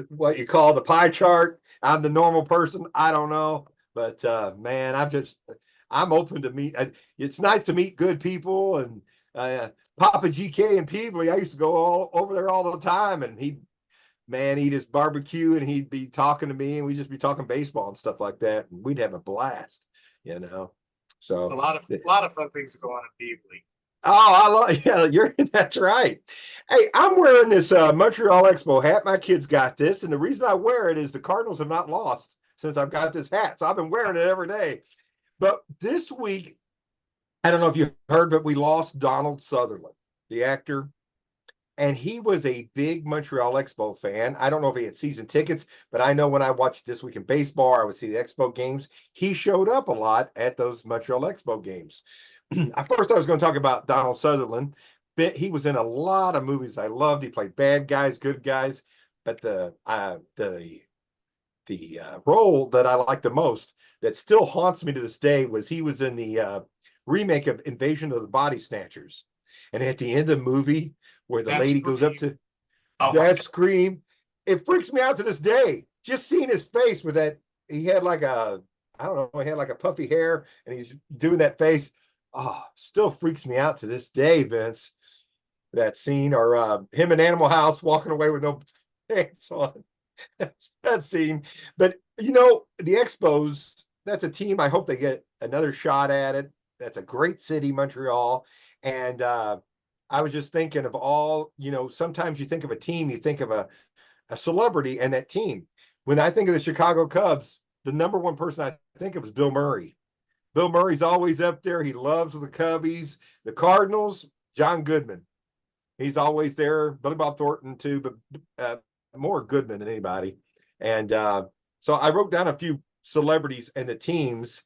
what you call the pie chart. I'm the normal person. I don't know, but man, I'm open to meet. It's nice to meet good people, and uh, Papa GK and Peebly, I used to go all over there all the time, and he'd eat his barbecue, and he'd be talking to me, and we'd just be talking baseball and stuff like that, and we'd have a blast, you know. It's So a lot of fun things to go on in Beasley. oh, I love yeah, you're that's right. Hey, I'm wearing this Montreal Expo hat. My kids got this, and the reason I wear it is the Cardinals have not lost since I've got this hat. So I've been wearing it every day. But this week, I don't know if you heard, but we lost Donald Sutherland, the actor, and he was a big Montreal Expo fan. I don't know if he had season tickets, but I know when I watched This Week in Baseball, I would see the Expo games. He showed up a lot at those Montreal Expo games. At first, I was going to talk about Donald Sutherland. But he was in a lot of movies I loved. He played bad guys, good guys, but the role that I liked the most that still haunts me to this day was he was in the remake of Invasion of the Body Snatchers. And at the end of the movie, where the That lady goes up scream. to Oh my that God. scream, it freaks me out to this day. Just seeing his face with that, he had like I don't know, he had like a puffy hair, and he's doing that face. Oh, still freaks me out to this day, Vince. That scene, or him in Animal House walking away with no pants on. That scene. But the Expos, that's a team. I hope they get another shot at it. That's a great city, Montreal. And I was just thinking of all, sometimes you think of a team, you think of a celebrity and that team. When I think of the Chicago Cubs, the number one person I think of is Bill Murray. Bill Murray's always up there. He loves the Cubbies. The Cardinals, John Goodman. He's always there. Billy Bob Thornton too, but more Goodman than anybody. And so I wrote down a few celebrities and the teams.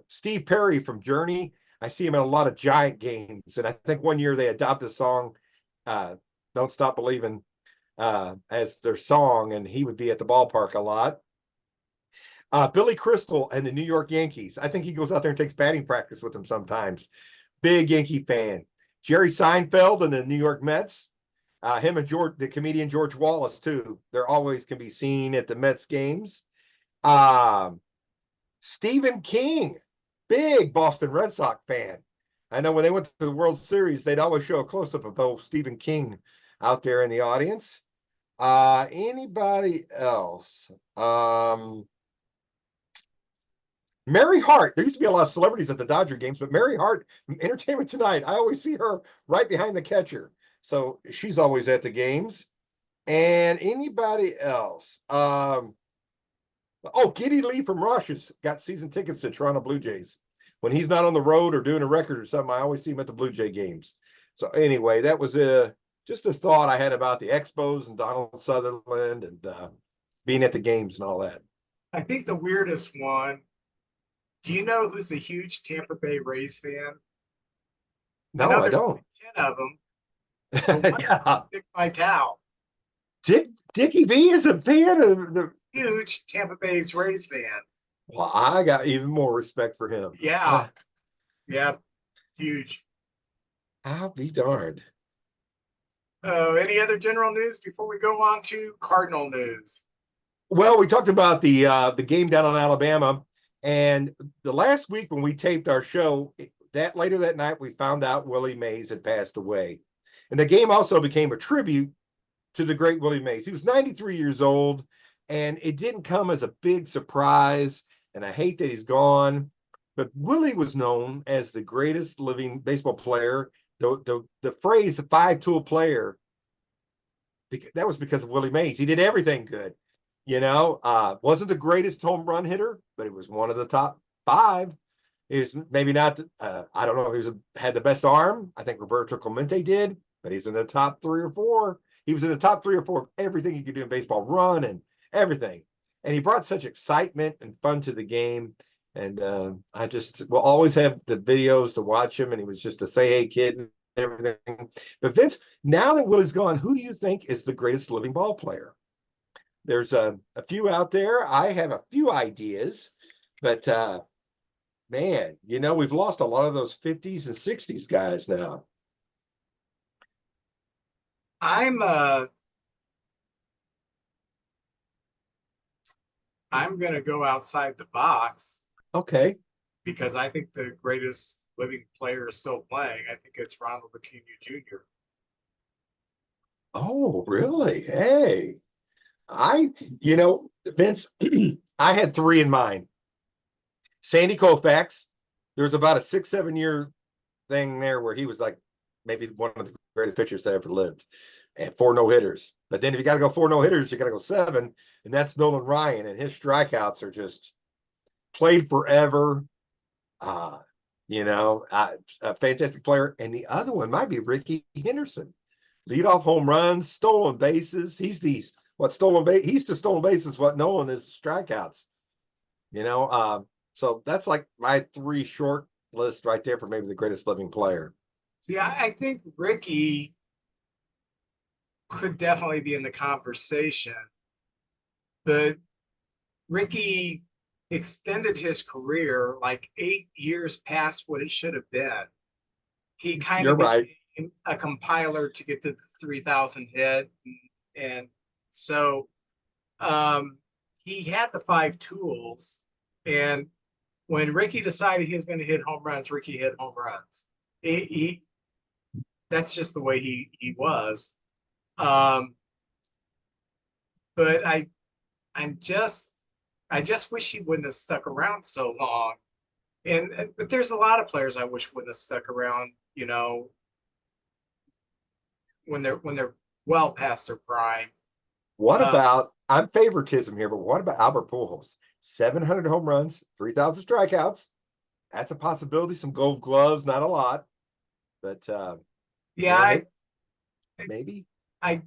Steve Perry from Journey, I see him in a lot of Giant games, and I think one year they adopted a song, "Don't Stop Believing," as their song, and he would be at the ballpark a lot. Billy Crystal and the New York Yankees. I think he goes out there and takes batting practice with them sometimes. Big Yankee fan. Jerry Seinfeld and the New York Mets. Him and the comedian George Wallace, too. They're always can be seen at the Mets games. Stephen King, big Boston Red Sox fan. I know when they went to the World Series, they'd always show a close-up of old Stephen King out there in the audience. Anybody else? Mary Hart. There used to be a lot of celebrities at the Dodger games, but Mary Hart, Entertainment Tonight, I always see her right behind the catcher. So she's always at the games. And anybody else? Giddy Lee from Rush has got season tickets to Toronto Blue Jays. When he's not on the road or doing a record or something, I always see him at the Blue Jay games. So anyway, that was just a thought I had about the Expos and Donald Sutherland and being at the games and all that. I think the weirdest one. Do you know who's a huge Tampa Bay Rays fan? No, I don't. 10 of them. Yeah. Dick Vitale. Dickie V is a fan of the huge Tampa Bay's Rays fan. Well, I got even more respect for him. Yeah. Yeah. Huge. I'll be darned. Any other general news before we go on to Cardinal news? Well, we talked about the game down in Alabama, and the last week when we taped our show, that later that night we found out Willie Mays had passed away, and the game also became a tribute to the great Willie Mays. He was 93 years old, and it didn't come as a big surprise. And I hate that he's gone, but Willie was known as the greatest living baseball player. The phrase "the five-tool player," that was because of Willie Mays. He did everything good. Wasn't the greatest home run hitter, but he was one of the top five. He was maybe not. I don't know if he had the best arm. I think Roberto Clemente did, but he's in the top 3 or 4. He was in the top 3 or 4 of everything you could do in baseball, run and everything. And he brought such excitement and fun to the game. And I just will always have the videos to watch him. And he was just a say hey kid and everything. But Vince, now that Willie's gone, who do you think is the greatest living ball player? There's a few out there. I have a few ideas, but man, we've lost a lot of those 50s and 60s guys now. I'm gonna go outside the box. Okay. Because I think the greatest living player is still playing. I think it's Ronald Acuna Jr. Oh, really? Hey. Vince, I had 3 in mind. Sandy Koufax. There was about a 6-7 year thing there where he was like maybe one of the greatest pitchers that ever lived, and 4 no-hitters. But then if you got to go 4 no-hitters, you got to go 7, and that's Nolan Ryan, and his strikeouts are just played forever. A fantastic player. And the other one might be Ricky Henderson. Leadoff home runs, stolen bases. He's the stolen bases what Nolan is strikeouts. So that's like my 3 short list right there for maybe the greatest living player. See, I think Ricky could definitely be in the conversation, but Ricky extended his career like 8 years past what it should have been. He kind of became a compiler to get to the 3,000 hit, and so he had the 5 tools. And when Ricky decided he was going to hit home runs, Ricky hit home runs. That's just the way he was. But I just wish he wouldn't have stuck around so long. But there's a lot of players I wish wouldn't have stuck around, when they're well past their prime. What about, I'm favoritism here, but what about Albert Pujols? 700 home runs, 3,000 strikeouts. That's a possibility. Some gold gloves, not a lot, but yeah, maybe. I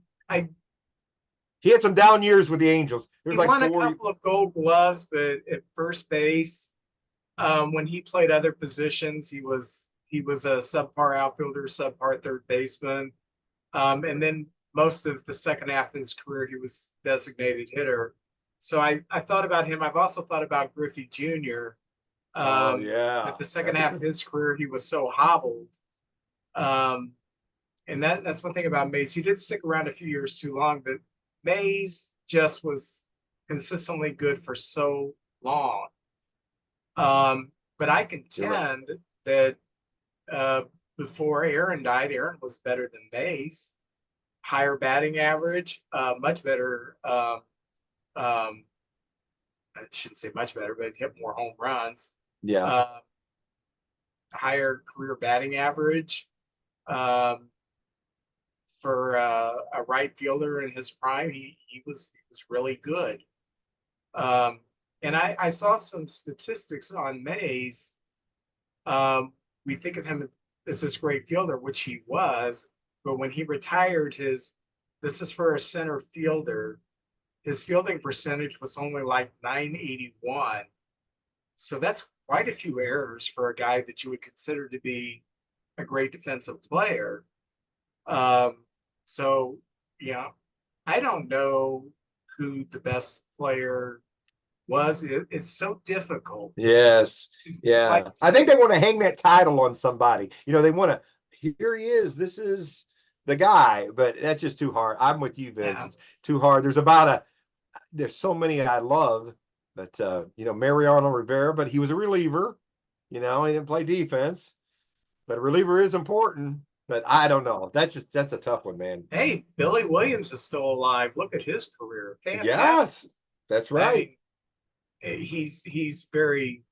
he had some down years with the Angels. There's He like won a 4. couple of Gold Gloves, but at first base, when he played other positions, he was a subpar outfielder, subpar third baseman, and then most of the second half of his career, he was designated hitter. So I thought about him. I've also thought about Griffey Jr. Oh Um, yeah, but the second that's a half of good. his career, he was so hobbled. Um, and that's one thing about Mays. He did stick around a few years too long, but Mays just was consistently good for so long. But I You're right. contend that uh, before Aaron died, Aaron was better than Mays. Higher batting average, much better. Um, I shouldn't say much better, but hit more home runs. Yeah. Uh, Higher career batting average. Um, for a right fielder in his prime, he was really good. Um, and I saw some statistics on Mays. We think of him as this great fielder, which he was, but when he retired, this is for a center fielder. His fielding percentage was only like 981. So that's quite a few errors for a guy that you would consider to be a great defensive player. Um, so, you know, I don't know who the best player was. It's so difficult. Yes. Like Yeah. you I think said, they want to hang that title on somebody. They want to, here he is. This is the guy, but that's just too hard. I'm with you, Vince. yeah, It's too hard. There's so many I love, but Mariano Rivera, but he was a reliever. He didn't play defense, but a reliever is important. But I don't know. That's a tough one, man. hey, Billy Williams is still alive. Look at his career. Fantastic. Yes, that's I right. mean, he's very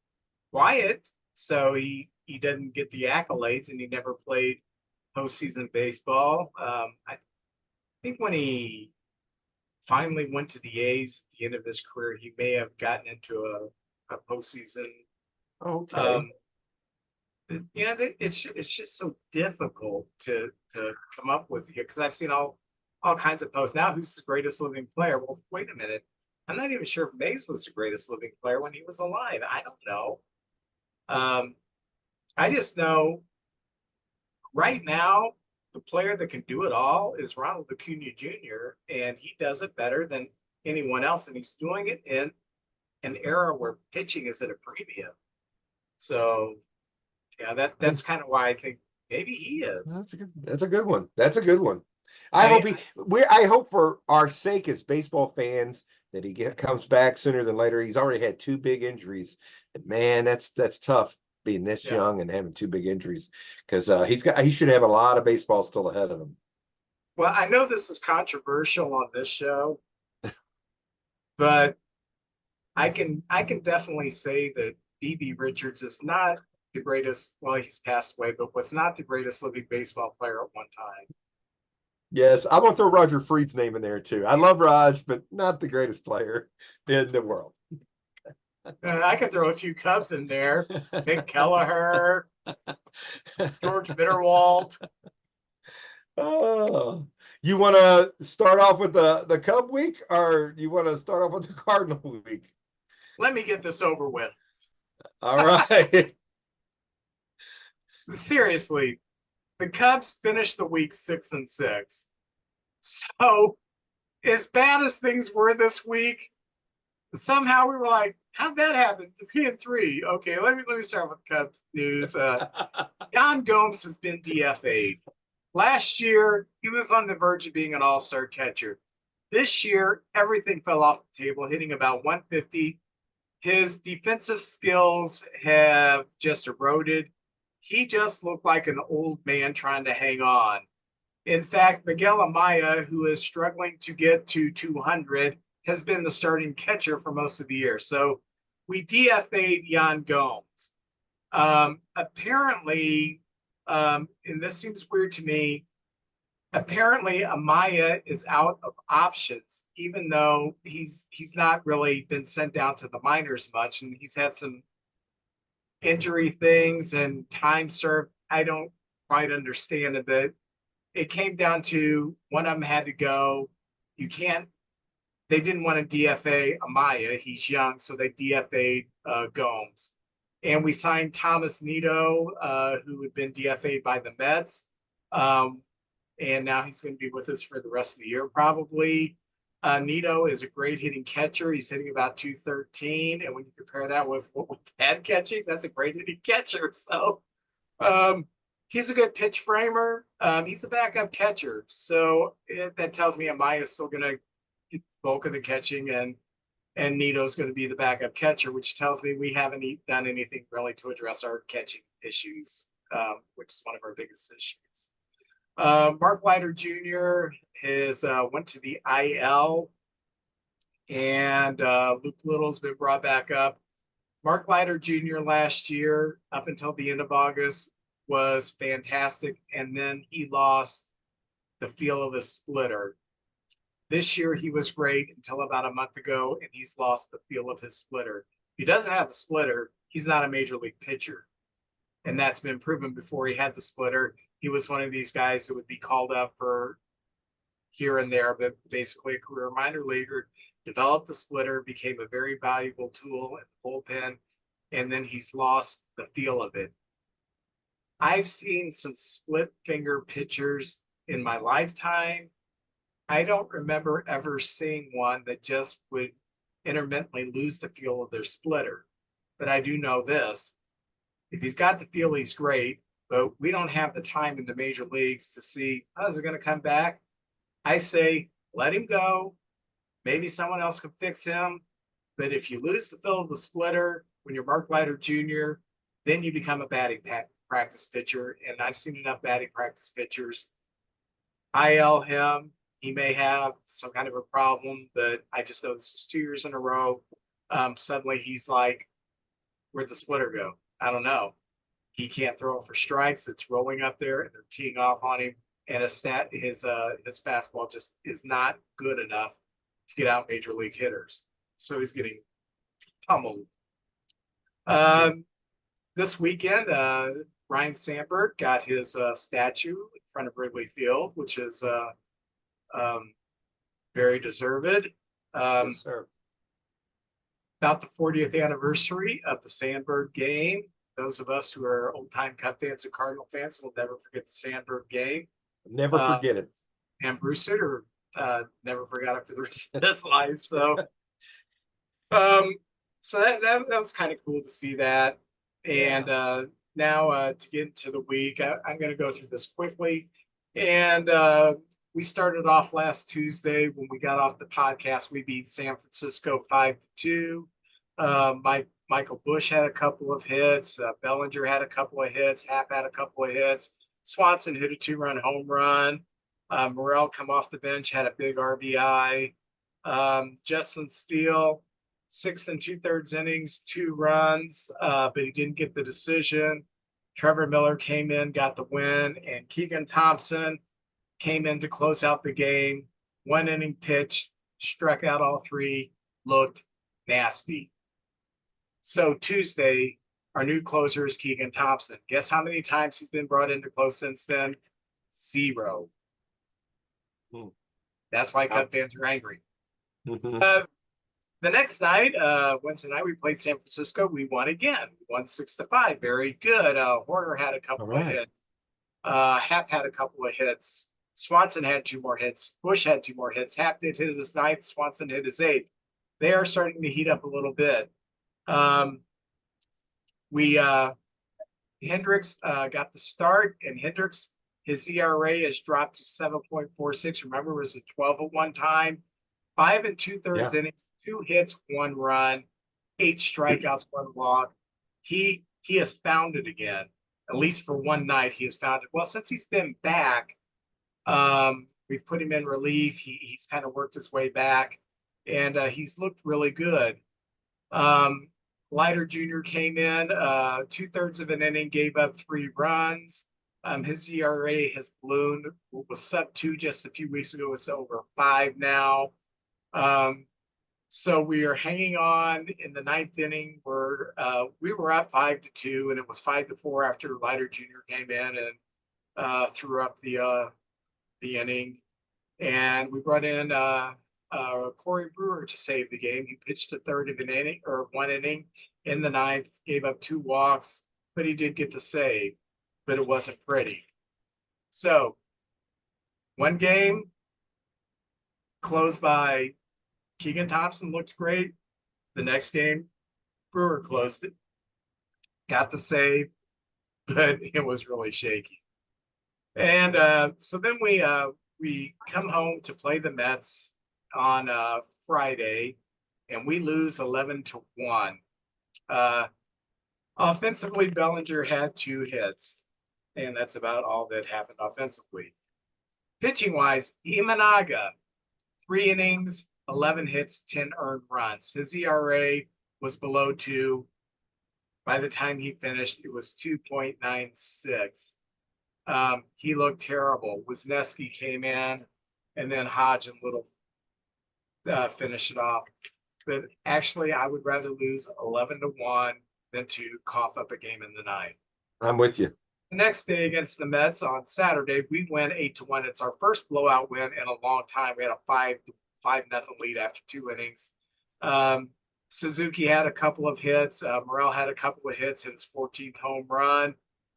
quiet, so he doesn't get the accolades, and he never played postseason baseball. I think when he finally went to the A's at the end of his career, he may have gotten into a postseason. Okay. Um, it's just so difficult to come up with here because I've seen all kinds of posts now. Who's the greatest living player? Well, wait a minute. I'm not even sure if Mays was the greatest living player when he was alive. I don't know. Um, I just know right now the player that can do it all is Ronald Acuna Jr. and he does it better than anyone else, and he's doing it in an era where pitching is at a premium. So yeah, that's kind of why I think maybe he is. That's a good one. That's a good one. I I hope I hope for our sake as baseball fans that comes back sooner than later. He's already had 2 big injuries. Man, that's tough being this yeah. young and having 2 big injuries because he should have a lot of baseball still ahead of him. Well, I know this is controversial on this show, but I can definitely say that BB Richards is not the greatest. Well, he's passed away, but was not the greatest living baseball player at one time. Yes, I'm gonna throw Roger Freed's name in there too. I love Raj, but not the greatest player in the world. I could throw a few Cubs in there. Mick Kelleher, George Bitterwald. Oh, you want to start off with the Cub week, or you want to start off with the Cardinal week? Let me get this over with. All right. Seriously, the Cubs finished the week 6-6. So as bad as things were this week, somehow we were like, how'd that happen? 3-3. Okay, let me start with Cubs news. Yan Gomes has been DFA'd. Last year, he was on the verge of being an all-star catcher. This year, everything fell off the table, hitting about 150. His defensive skills have just eroded. He just looked like an old man trying to hang on. In fact, Miguel Amaya, who is struggling to get to 200, has been the starting catcher for most of the year. So we DFA'd Yan Gomes. Apparently, and this seems weird to me, apparently Amaya is out of options, even though he's not really been sent down to the minors much, and he's had some injury things and time served. I don't quite understand it, but it came down to one of them had to go. You can't they didn't want to DFA Amaya. He's young, so they DFA'd Gomes. And we signed Thomas Nito, who had been DFA'd by the Mets. And now he's going to be with us for the rest of the year, probably. Nito is a great hitting catcher. He's hitting about 213. And when you compare that with what we had catching, that's a great hitting catcher. So he's a good pitch framer. He's a backup catcher. So that tells me Amaya is still going to get the bulk of the catching, and Nito's going to be the backup catcher, which tells me we haven't done anything really to address our catching issues, which is one of our biggest issues. Mark Leiter Jr. has went to the IL, and Luke Little's been brought back up. Mark Leiter Jr. last year, up until the end of August, was fantastic, and then he lost the feel of his splitter. This year, he was great until about a month ago, and he's lost the feel of his splitter. If he doesn't have the splitter, he's not a major league pitcher. And that's been proven before he had the splitter. He was one of these guys that would be called up for here and there, but basically a career minor leaguer, developed the splitter, became a very valuable tool in the bullpen, and then he's lost the feel of it. I've seen some split finger pitchers in my lifetime. I don't remember ever seeing one that just would intermittently lose the feel of their splitter. But I do know this. If he's got the feel, he's great, but we don't have the time in the major leagues to see, oh, is it going to come back? I say, let him go. Maybe someone else can fix him. But if you lose the feel of the splitter when you're Mark Leiter Jr., then you become a batting practice pitcher. And I've seen enough batting practice pitchers. IL him. He may have some kind of a problem, but I just know this is 2 years in a row. Suddenly he's like, where'd the splitter go? I don't know. He can't throw for strikes. It's rolling up there, and they're teeing off on him. And his fastball just is not good enough to get out major league hitters. So he's getting pummeled. This weekend, Ryan Sandberg got his statue in front of Wrigley Field, which is very deserved. Yes, sir. About the 40th anniversary of the Sandberg game. Those of us who are old-time Cub fans and Cardinal fans will never forget the Sandberg game. Never forget it. And Bruce Sitter never forgot it for the rest of his life. So, so that was kind of cool to see that. And now to get into the week, I'm going to go through this quickly. And we started off last Tuesday when we got off the podcast. We beat San Francisco 5-2. Michael Bush had a couple of hits. Bellinger had a couple of hits. Happ had a couple of hits. Swanson hit a 2-run home run. Morel come off the bench, had a big RBI. Justin Steele, 6 2/3 innings, 2 runs, but he didn't get the decision. Trevor Miller came in, got the win, and Keegan Thompson came in to close out the game. 1 inning pitch, struck out all 3, looked nasty. So Tuesday, our new closer is Keegan Thompson. Guess how many times he's been brought into close since then? 0. That's why Cub fans are angry. The next night, Wednesday night, we played San Francisco. We won again. We won 6-5. Very good. Horner had a couple of hits. Happ had a couple of hits. Swanson had 2 more hits. Bush had 2 more hits. Happ did hit his 9th. Swanson hit his 8th. They are starting to heat up a little bit. Hendricks got the start, and Hendricks, his ERA has dropped to 7.46. Remember, it was a 12 at one time. 5 2/3 innings, 2 hits, 1 run, 8 strikeouts, 1 walk. He has found it again. At least for one night, he has found it. Well, since he's been back, we've put him in relief. He's kind of worked his way back, and he's looked really good. Leiter Jr. came in 2/3 of an inning, gave up 3 runs. His ERA has ballooned. It was sub-2 just a few weeks ago. It's over 5 now. So we are hanging on in the 9th inning. We were up 5-2, and it was 5-4 after Leiter Jr. came in and threw up the inning. And we brought in Corey Brewer to save the game. He pitched a third of an inning or 1 inning in the ninth, gave up 2 walks, but he did get the save, but it wasn't pretty. So 1 game closed by Keegan Thompson, looked great. The next game, Brewer closed it, got the save, but it was really shaky. And so then we come home to play the Mets on Friday, and we lose 11-1. Offensively, Bellinger had 2 hits, and that's about all that happened offensively. Pitching wise, Imanaga, 3 innings, 11 hits, 10 earned runs. His ERA was below 2. By the time he finished, it was 2.96. He looked terrible. Wisniewski came in, and then Hodge and Little finish it off. But actually, I would rather lose 11-1 than to cough up a game in the ninth. I'm with you. The next day against the Mets on Saturday, we win 8-1. It's our first blowout win in a long time. We had a 5-0 lead after 2 innings. Suzuki had a couple of hits. Morel had a couple of hits, hit his 14th home run.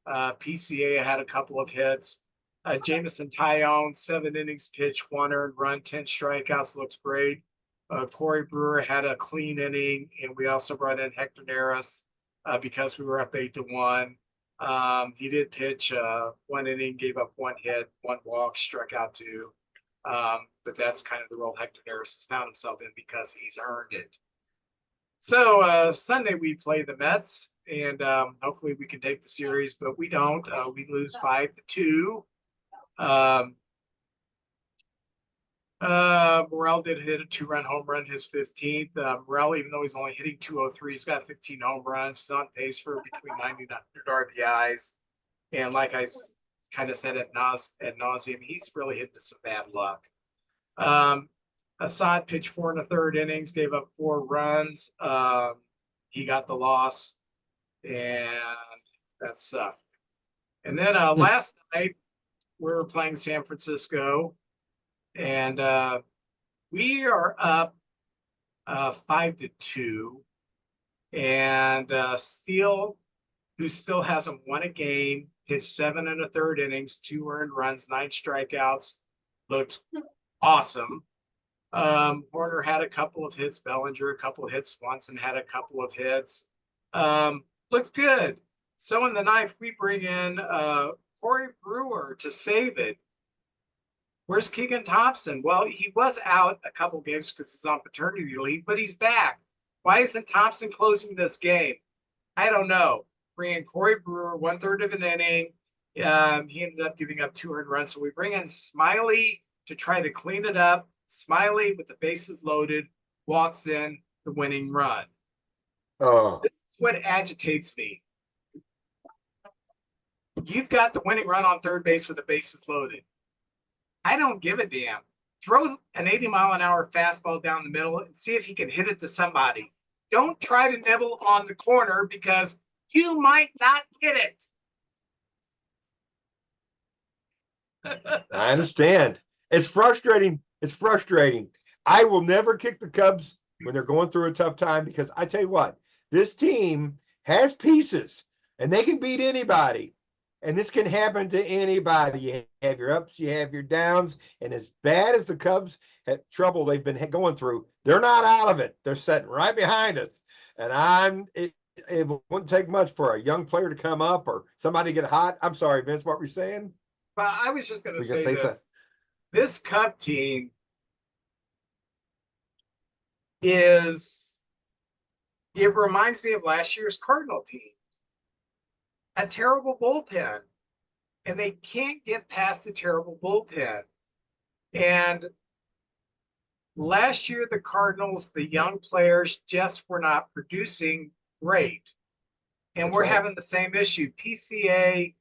PCA had a couple of hits. Jameson Tyone, 7 innings pitched, 1 earned run, 10 strikeouts, looks great. Corey Brewer had a clean inning, and we also brought in Hector Neris because we were up 8-1. He did pitch 1 inning, gave up 1 hit, 1 walk, struck out 2. But that's kind of the role Hector Neris has found himself in because he's earned it. So Sunday we play the Mets, and hopefully we can take the series, but we don't. We lose 5-2. Morel did hit a 2-run home run, his 15th. Morel, even though he's only hitting 203, he's got 15 home runs. He's on pace for between 90 and 100 RBIs. And like I kind of said ad nauseum, he's really hitting some bad luck. Assad pitched 4 1/3 innings, gave up 4 runs. He got the loss, and that sucked. And then last night, we were playing San Francisco, and we are up 5-2. And Steele, who still hasn't won a game, pitched 7 1/3 innings, 2 earned runs, 9 strikeouts, looked awesome. Horner had a couple of hits, Bellinger a couple of hits, Swanson had a couple of hits. Looked good. So in the ninth, we bring in Corey Brewer to save it. Where's Keegan Thompson? Well, he was out a couple games because he's on paternity leave, but he's back. Why isn't Thompson closing this game? I don't know. Bring in Corey Brewer, 1/3 of an inning. He ended up giving up 2 earned runs. So we bring in Smiley to try to clean it up. Smiley, with the bases loaded, walks in the winning run. Oh, This is what agitates me. You've got the winning run on third base with the bases loaded. I don't give a damn. Throw an 80-mile-an-hour fastball down the middle and see if he can hit it to somebody. Don't try to nibble on the corner because you might not hit it. I understand. It's frustrating. It's frustrating. I will never kick the Cubs when they're going through a tough time because I tell you what, this team has pieces and they can beat anybody. And this can happen to anybody. You have your ups, you have your downs. And as bad as the Cubs have trouble they've been going through, they're not out of it. They're sitting right behind us. And it wouldn't take much for a young player to come up or somebody to get hot. I'm sorry, Vince, what were you saying? Well, I was just going to say say this. something? This Cub team it reminds me of last year's Cardinal team. A terrible bullpen, and they can't get past the terrible bullpen. And last year, the Cardinals, the young players just were not producing great. And That's we're right. having the same issue. PCA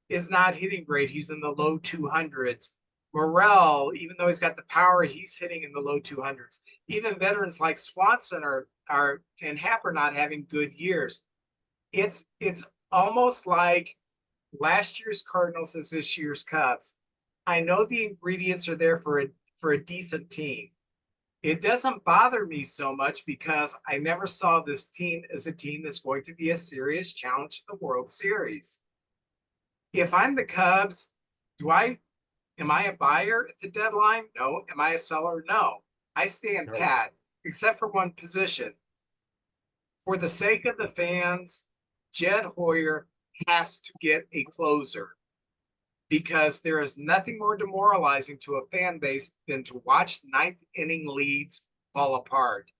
is not hitting great. He's in the low 200s. Morel, even though he's got the power, he's hitting in the low 200s. Even veterans like Swanson and Happ are not having good years. It's almost like last year's Cardinals is this year's Cubs. I know the ingredients are there for a decent team, It doesn't bother me so much because I never saw this team as a team that's going to be a serious challenge to the World Series. If I'm the Cubs, do I am I a buyer at the deadline? No. Am I a seller? No. I stand Right. pat, except for one position. For the sake of the fans, Jed Hoyer has to get a closer because there is nothing more demoralizing to a fan base than to watch ninth inning leads fall apart.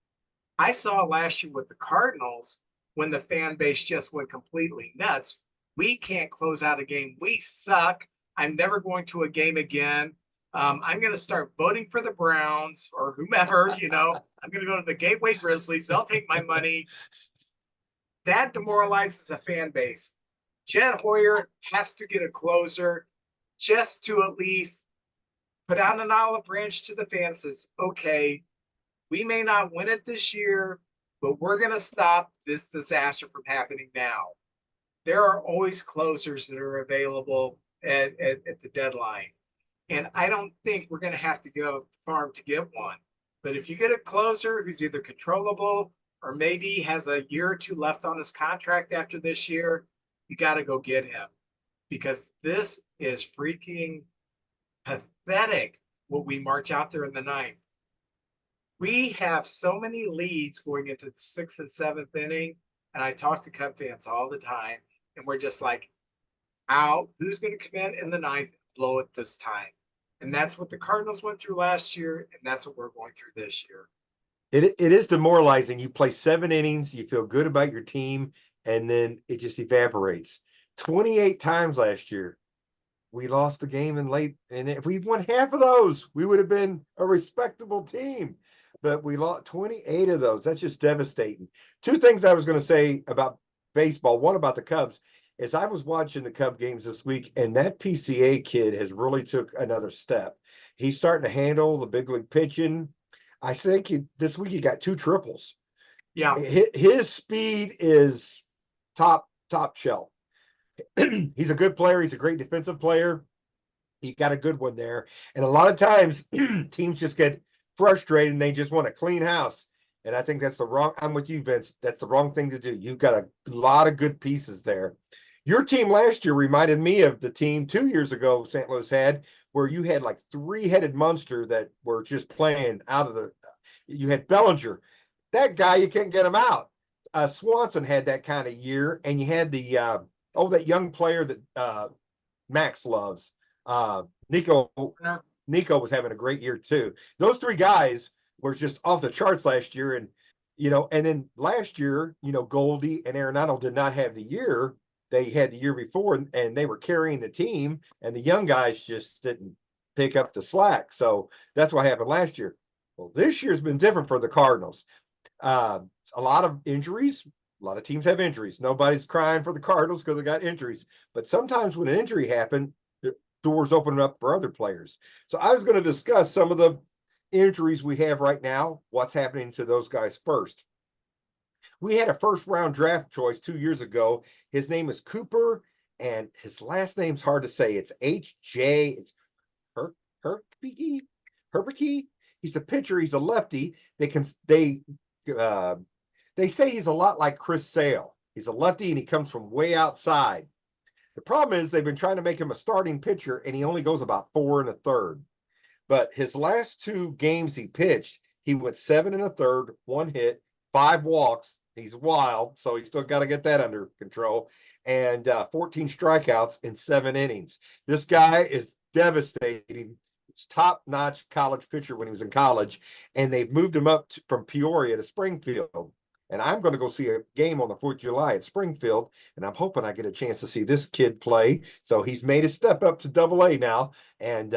I saw last year with the Cardinals when the fan base just went completely nuts. We can't close out a game. We suck. I'm never going to a game again. I'm going to start voting for the Browns or whomever, I'm going to go to the Gateway Grizzlies. They'll take my money. That demoralizes a fan base. Jed Hoyer has to get a closer just to at least put out an olive branch to the fans. Says, okay, we may not win it this year, but we're going to stop this disaster from happening now. There are always closers that are available at the deadline. And I don't think we're going to have to go to the farm to get one. But if you get a closer who's either controllable or maybe has a year or two left on his contract after this year, you got to go get him because this is freaking pathetic what we march out there in the ninth. We have so many leads going into the sixth and seventh inning. And I talk to Cub fans all the time, and we're just like, how, who's going to come in the ninth and blow it this time? And that's what the Cardinals went through last year, and that's what we're going through this year. It is demoralizing. You play 7 innings, you feel good about your team, and then it just evaporates. 28 times last year, we lost the game in late, and if we'd won half of those, we would have been a respectable team. But we lost 28 of those. That's just devastating. Two things I was going to say about baseball. One about the Cubs is I was watching the Cub games this week, and that PCA kid has really took another step. He's starting to handle the big league pitching. I think this week he got 2 triples. Yeah. His speed is top shelf. He's a good player. He's a great defensive player. He got a good one there. And a lot of times teams just get frustrated and they just want a clean house. And I think that's the wrong, I'm with you, Vince. That's the wrong thing to do. You've got a lot of good pieces there. Your team last year reminded me of the team 2 years ago St. Louis had, where you had like 3-headed monster that were just playing out of the, you had Bellinger. That guy, you can't get him out. Swanson had that kind of year, and you had that young player that Max loves. Nico was having a great year too. Those 3 guys were just off the charts last year, and then last year, Goldie and Arenado did not have the year they had the year before, and they were carrying the team, and the young guys just didn't pick up the slack. So that's what happened last year. Well, this year's been different for the Cardinals. A lot of injuries. A lot of teams have injuries. Nobody's crying for the Cardinals because they got injuries. But sometimes when an injury happened, the doors open up for other players. So I was going to discuss some of the injuries we have right now, what's happening to those guys first. We had a first-round draft choice 2 years ago. His name is Cooper, and his last name's hard to say. It's H.J. It's Herberkey. He's a pitcher. He's a lefty. They say he's a lot like Chris Sale. He's a lefty, and he comes from way outside. The problem is they've been trying to make him a starting pitcher, and he only goes about 4 1/3. But his last 2 games he pitched, he went 7 1/3, 1 hit, 5 walks. He's wild, so he's still got to get that under control. And 14 strikeouts in 7 innings. This guy is devastating. He's top-notch college pitcher when he was in college, and they've moved him up from Peoria to Springfield. And I'm going to go see a game on the 4th of July at Springfield, and I'm hoping I get a chance to see this kid play. So he's made a step up to Double-A now, and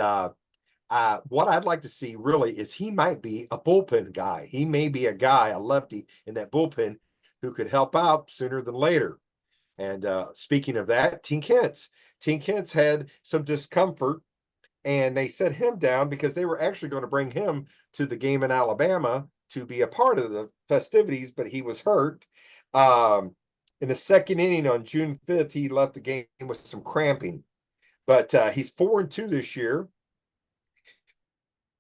what I'd like to see really is he might be a bullpen guy. He may be a guy, a lefty in that bullpen who could help out sooner than later. And speaking of that, Tink Kent's had some discomfort, and they set him down because they were actually going to bring him to the game in Alabama to be a part of the festivities, but he was hurt. In the second inning on June 5th, he left the game with some cramping. But he's 4-2 this year.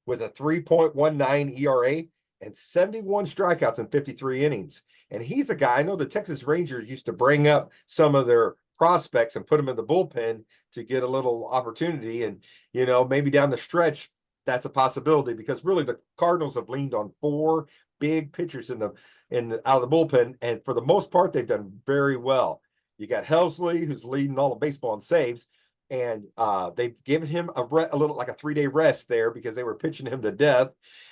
with a 3.19 ERA and 71 strikeouts in 53 innings. And he's a guy, I know the Texas Rangers used to bring up some of their prospects and put them in the bullpen to get a little opportunity. And, maybe down the stretch, that's a possibility because really the Cardinals have leaned on four big pitchers out of the bullpen. And for the most part, they've done very well. You got Helsley, who's leading all of baseball in saves. And they've given him a little like a 3-day rest there because they were pitching him to death.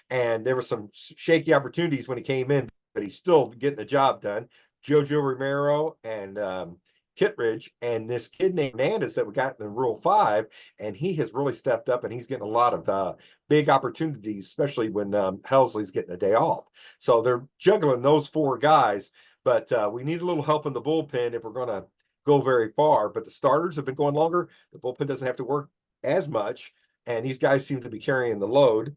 And there were some shaky opportunities when he came in, but he's still getting the job done. Jojo Romero and Kittredge and this kid named Hernandez that we got in the Rule 5, and he has really stepped up and he's getting a lot of big opportunities, especially when Helsley's getting a day off. So they're juggling those four guys, but we need a little help in the bullpen if we're going to go very far. But the starters have been going longer. The bullpen doesn't have to work as much, and these guys seem to be carrying the load.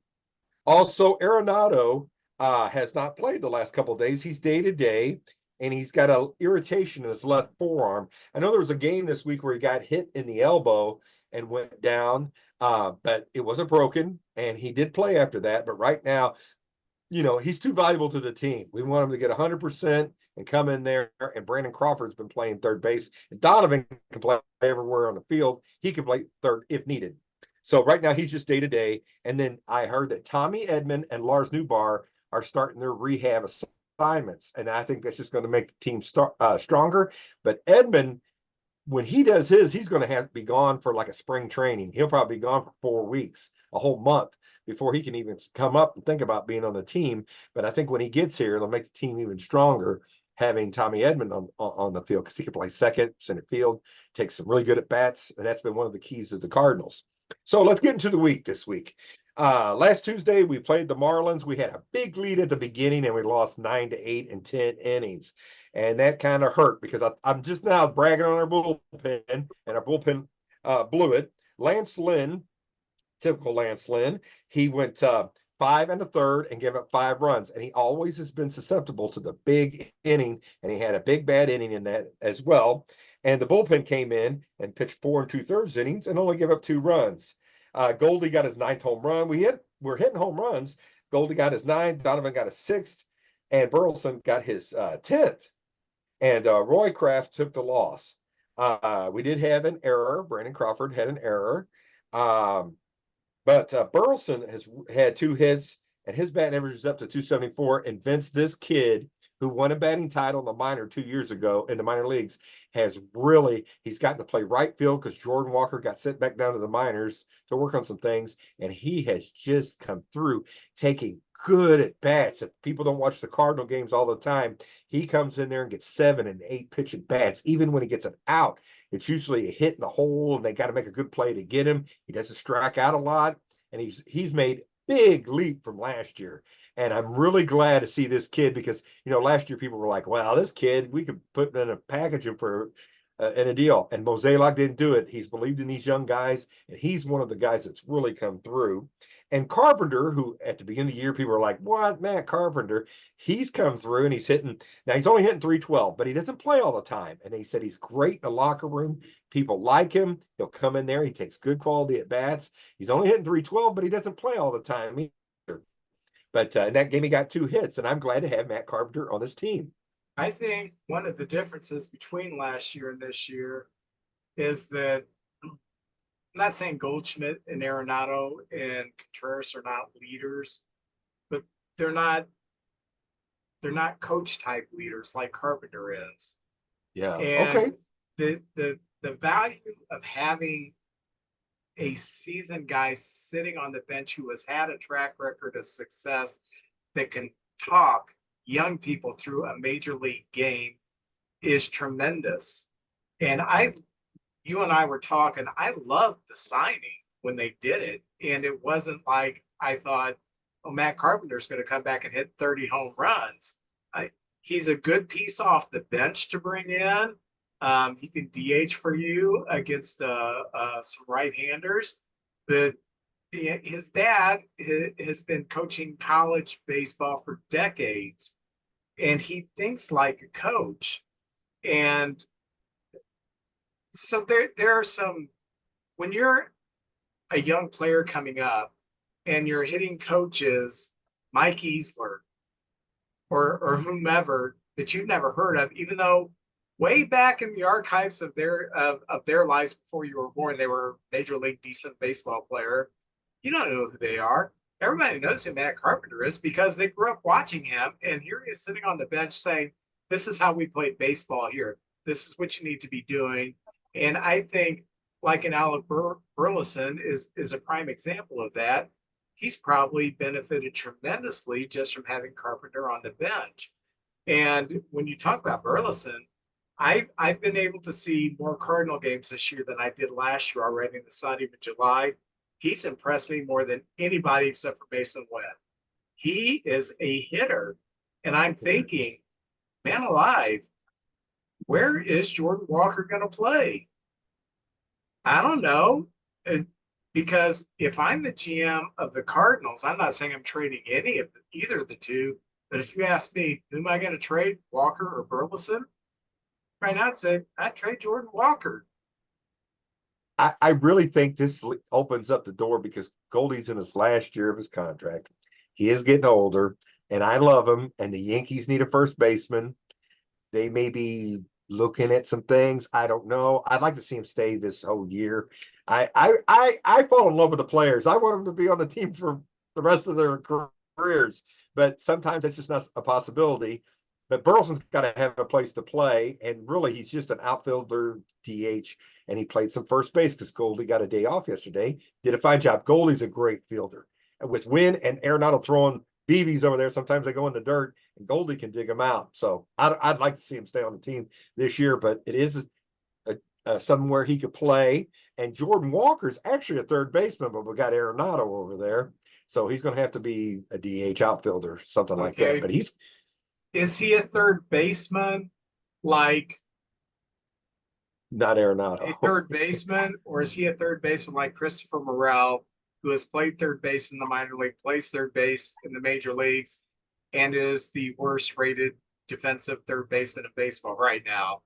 Also, Arenado has not played the last couple of days. He's day to day, and he's got an irritation in his left forearm. I know there was a game this week where he got hit in the elbow and went down, but it wasn't broken, and he did play after that. But right now, he's too valuable to the team. We want him to get 100% and come in there. And Brandon Crawford's been playing third base. And Donovan can play everywhere on the field. He can play third if needed. So right now he's just day to day. And then I heard that Tommy Edman and Lars Newbar are starting their rehab assignments. And I think that's just going to make the team stronger. But Edman, when he does he's going to have to be gone for like a spring training. He'll probably be gone for 4 weeks, a whole month before he can even come up and think about being on the team. But I think when he gets here, it'll make the team even stronger having Tommy Edman on the field because he can play second, center field, takes some really good at bats. And that's been one of the keys of the Cardinals. So let's get into the week this week. Last Tuesday, we played the Marlins. We had a big lead at the beginning and we lost 9-8 in 10 innings. And that kind of hurt because I'm just now bragging on our bullpen, and our bullpen blew it. Lance Lynn, typical Lance Lynn, he went 5 1/3 and gave up 5 runs. And he always has been susceptible to the big inning, and he had a big bad inning in that as well. And the bullpen came in and pitched 4 2/3 innings and only gave up 2 runs. Goldie got his 9th home run. We're hitting home runs. Goldie got his 9th, Donovan got his 6th, and Burleson got his 10th. And Roycraft took the loss. We did have an error. Brandon Crawford had an error. But Burleson has had 2 hits, and his batting average is up to 274. And Vince, this kid who won a batting title in the minor 2 years ago in the minor leagues, he's gotten to play right field because Jordan Walker got sent back down to the minors to work on some things. And he has just come through taking good at bats. If people don't watch the Cardinal games all the time, he comes in there and gets 7 and 8 pitch at bats. Even when he gets an out, it's usually a hit in the hole and they got to make a good play to get him. He doesn't strike out a lot, and he's made big leap from last year. And I'm really glad to see this kid because, last year people were like, wow, this kid, we could put in a package for in a deal. And Mozeliak didn't do it. He's believed in these young guys, and he's one of the guys that's really come through. And Carpenter, who at the beginning of the year, people were like, what, Matt Carpenter? He's come through and he's hitting. Now, he's only hitting 312, but he doesn't play all the time. And they said he's great in the locker room. People like him. He'll come in there. He takes good quality at bats. He's only hitting 312, but he doesn't play all the time either. But in that game, he got 2 hits, and I'm glad to have Matt Carpenter on this team. I think one of the differences between last year and this year is that I'm not saying Goldschmidt and Arenado and Contreras are not leaders, but they're not coach type leaders like Carpenter is. Yeah. And Okay. the value of having a seasoned guy sitting on the bench who has had a track record of success that can talk young people through a major league game is tremendous. And you and I were talking, I loved the signing when they did it. And it wasn't like I thought, oh, Matt Carpenter's going to come back and hit 30 home runs. He's a good piece off the bench to bring in. He can DH for you against some right-handers. But his dad has been coaching college baseball for decades, and he thinks like a coach. And so there are some, when you're a young player coming up, and your hitting coach is Mike Easler or whomever that you've never heard of, even though way back in the archives of their lives before you were born, they were major league decent baseball player. You don't know who they are. Everybody knows who Matt Carpenter is because they grew up watching him, and here he is sitting on the bench saying, "This is how we play baseball here. This is what you need to be doing." And I think like an Alec Burleson is a prime example of that. He's probably benefited tremendously just from having Carpenter on the bench. And when you talk about Burleson, I've been able to see more Cardinal games this year than I did last year already, and it's not even July. He's impressed me more than anybody except for Mason Webb. He is a hitter, and I'm thinking, man alive, where is Jordan Walker going to play? I don't know. Because if I'm the GM of the Cardinals, I'm not saying I'm trading either of the two. But if you ask me, who am I going to trade, Walker or Burleson? Right now, I'd say I'd trade Jordan Walker. I really think this opens up the door because Goldie's in his last year of his contract. He is getting older, and I love him. And the Yankees need a first baseman. They may be looking at some things. I don't know. I'd like to see him stay this whole year. I fall in love with the players. I want them to be on the team for the rest of their careers, but sometimes that's just not a possibility. But Burleson's got to have a place to play, and really, he's just an outfielder DH, and he played some first base because Goldie got a day off yesterday. Did a fine job. Goldie's a great fielder. And with Wynn and Arenado throwing BBs over there, sometimes they go in the dirt, and Goldie can dig them out. So I'd like to see him stay on the team this year, but it is somewhere he could play. And Jordan Walker's actually a third baseman, but we got Arenado over there. So he's going to have to be a DH outfielder, something like that. Okay. But Is he a third baseman like not a Arenado. third baseman, or is he a third baseman like Christopher Morel, who has played third base in the minor league, plays third base in the major leagues, and is the worst rated defensive third baseman in baseball right now?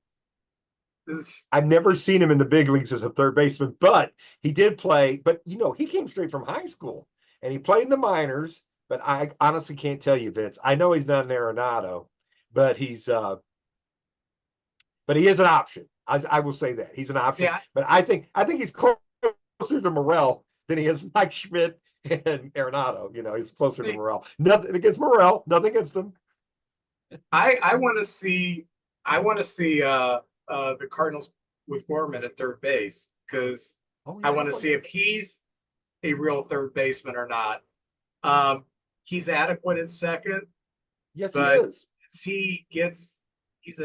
This, I've never seen him in the big leagues as a third baseman, but he did play. But he came straight from high school and he played in the minors. But I honestly can't tell you, Vince. I know he's not an Arenado, but but he is an option. I will say that he's an see, option. But I think he's closer to Morel than he is Mike Schmidt and Arenado. He's closer to see, Morel. Nothing against Morel. Nothing against them. I want to see the Cardinals with Gorman at third base because Oh I yeah. want to see if he's a real third baseman or not. Um, he's adequate at second, Yes, he but is. as he gets, he's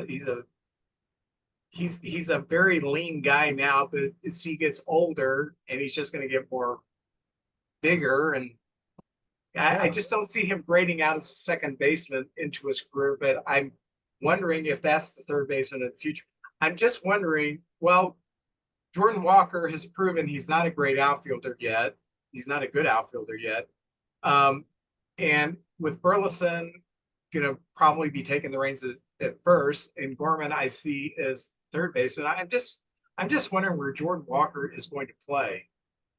a very lean guy now. But as he gets older, and he's just going to get more bigger, and I Yeah. just don't see him grading out as a second baseman into his career. But I'm wondering if that's the third baseman in the future. I'm just wondering. Well, Jordan Walker has proven he's not a great outfielder yet. He's not a good outfielder yet. Um, and with Burleson going to probably be taking the reins at first, and Gorman I see as third baseman. I'm just wondering where Jordan Walker is going to play.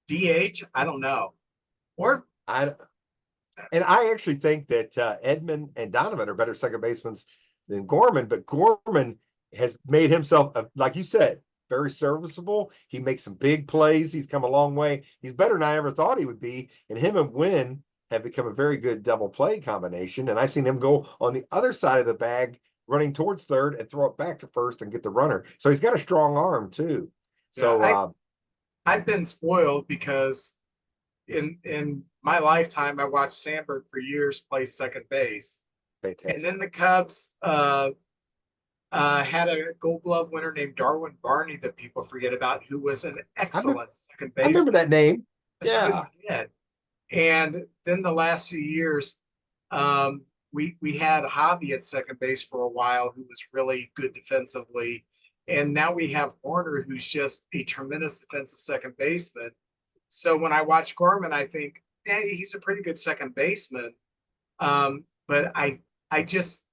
DH, I don't know. Or I And I actually think that Edman and Donovan are better second basemen than Gorman, but Gorman has made himself, like you said, very serviceable. He makes some big plays. He's come a long way. He's better than I ever thought he would be. And him and Wynn have become a very good double play combination. And I've seen him go on the other side of the bag, running towards third and throw it back to first and get the runner. So he's got a strong arm too. yeah, So I've been spoiled because in my lifetime I watched Sandberg for years play second base. And fantastic. then the Cubs had a Gold Glove winner named Darwin Barney that people forget about, who was an I remember, excellent second I remember baseman. that name. Just couldn't Yeah. hit. And then the last few years, we had Javi at second base for a while, who was really good defensively, and now we have Warner, who's just a tremendous defensive second baseman. So when I watch Gorman, I think, hey, he's a pretty good second baseman. But I just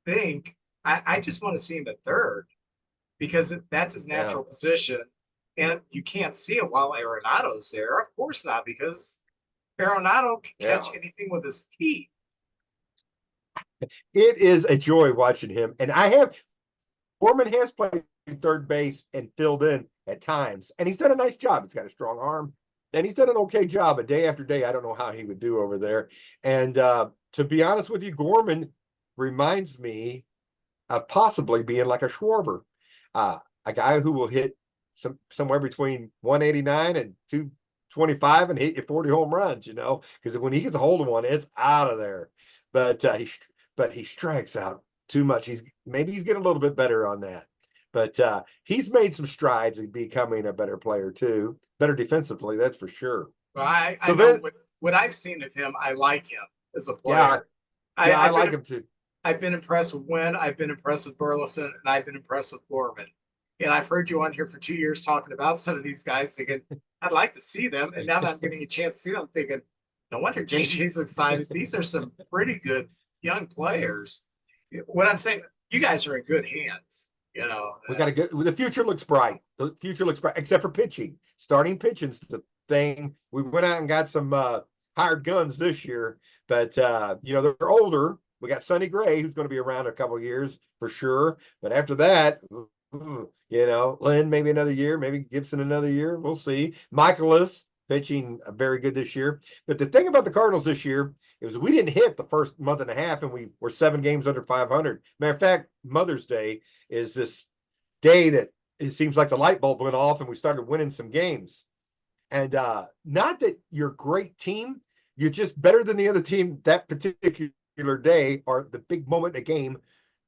think I just want to see him at third because that's his Yeah. natural position. And you can't see it while Arenado's there. Of course not, because Arenado can Yeah. catch anything with his teeth. It is a joy watching him. And Gorman has played third base and filled in at times, and he's done a nice job. He's got a strong arm, and he's done an okay job. A day after day, I don't know how he would do over there. And to be honest with you, Gorman reminds me of possibly being like a Schwarber, a guy who will hit somewhere between 189 and 225 and hit you 40 home runs. Because when he gets a hold of one, it's out of there. But he strikes out too much. Maybe he's getting a little bit better on that. But he's made some strides in becoming a better player too, better defensively, that's for sure. Well, I So know then, what I've seen of him. I like him as a yeah, player. I I've like been him too. I've been impressed with Wynn. I've been impressed with Burleson, and I've been impressed with Gorman. And I've heard you on here for 2 years talking about some of these guys, thinking I'd like to see them. And now that I'm getting a chance to see them, I'm thinking, no wonder JJ's excited. These are some pretty good young players. What I'm saying, you guys are in good hands. We got to get the future looks bright. The future looks bright, except for pitching. Starting pitching's the thing. We went out and got some hired guns this year, but they're older. We got Sonny Gray, who's going to be around a couple of years for sure. But after that, Lynn maybe another year, maybe Gibson another year. We'll see. Michaelis pitching very good this year. But the thing about the Cardinals this year is we didn't hit the first month and a half, and we were 7 games under 500. Matter of fact, Mother's Day is this day that it seems like the light bulb went off and we started winning some games. And not that you're a great team, you're just better than the other team that particular day, or the big moment in the game,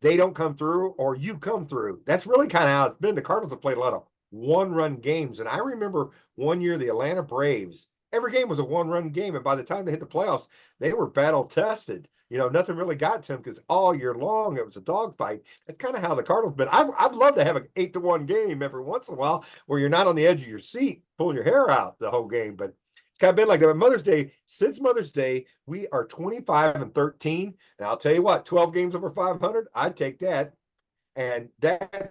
they don't come through or you come through. That's really kind of how it's been. The Cardinals have played a lot of one-run games. And I remember one year the Atlanta Braves, every game was a one-run game. And by the time they hit the playoffs, they were battle-tested. Nothing really got to them because all year long it was a dogfight. That's kind of how the Cardinals been. I'd love to have an 8-1 game every once in a while where you're not on the edge of your seat pulling your hair out the whole game. But it's kind of been like that. But Mother's Day, since Mother's Day, we are 25-13. And I'll tell you what, 12 games over 500, I'd take that. And that's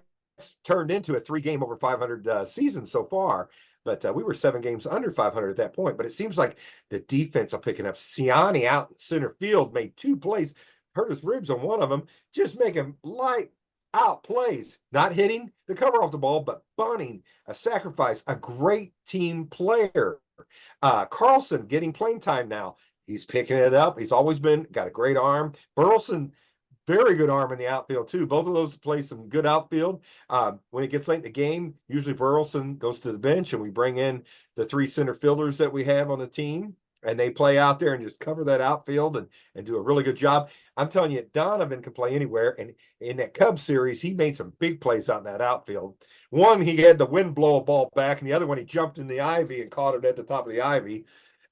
turned into a 3-game over 500 season so far. But we were 7 games under 500 at that point. But it seems like the defense are picking up. Siani out in center field made 2 plays, hurt his ribs on one of them, just making light out plays, not hitting the cover off the ball, but bunting, a sacrifice, a great team player. Carlson getting playing time now. He's picking it up. He's always got a great arm. Burleson, very good arm in the outfield too. Both of those play some good outfield. When it gets late in the game, usually Burleson goes to the bench and we bring in the 3 center fielders that we have on the team, and they play out there and just cover that outfield and do a really good job. I'm telling you, Donovan can play anywhere. And in that Cubs series, he made some big plays out in that outfield. One, he had the wind blow a ball back, and the other one, he jumped in the ivy and caught it at the top of the ivy.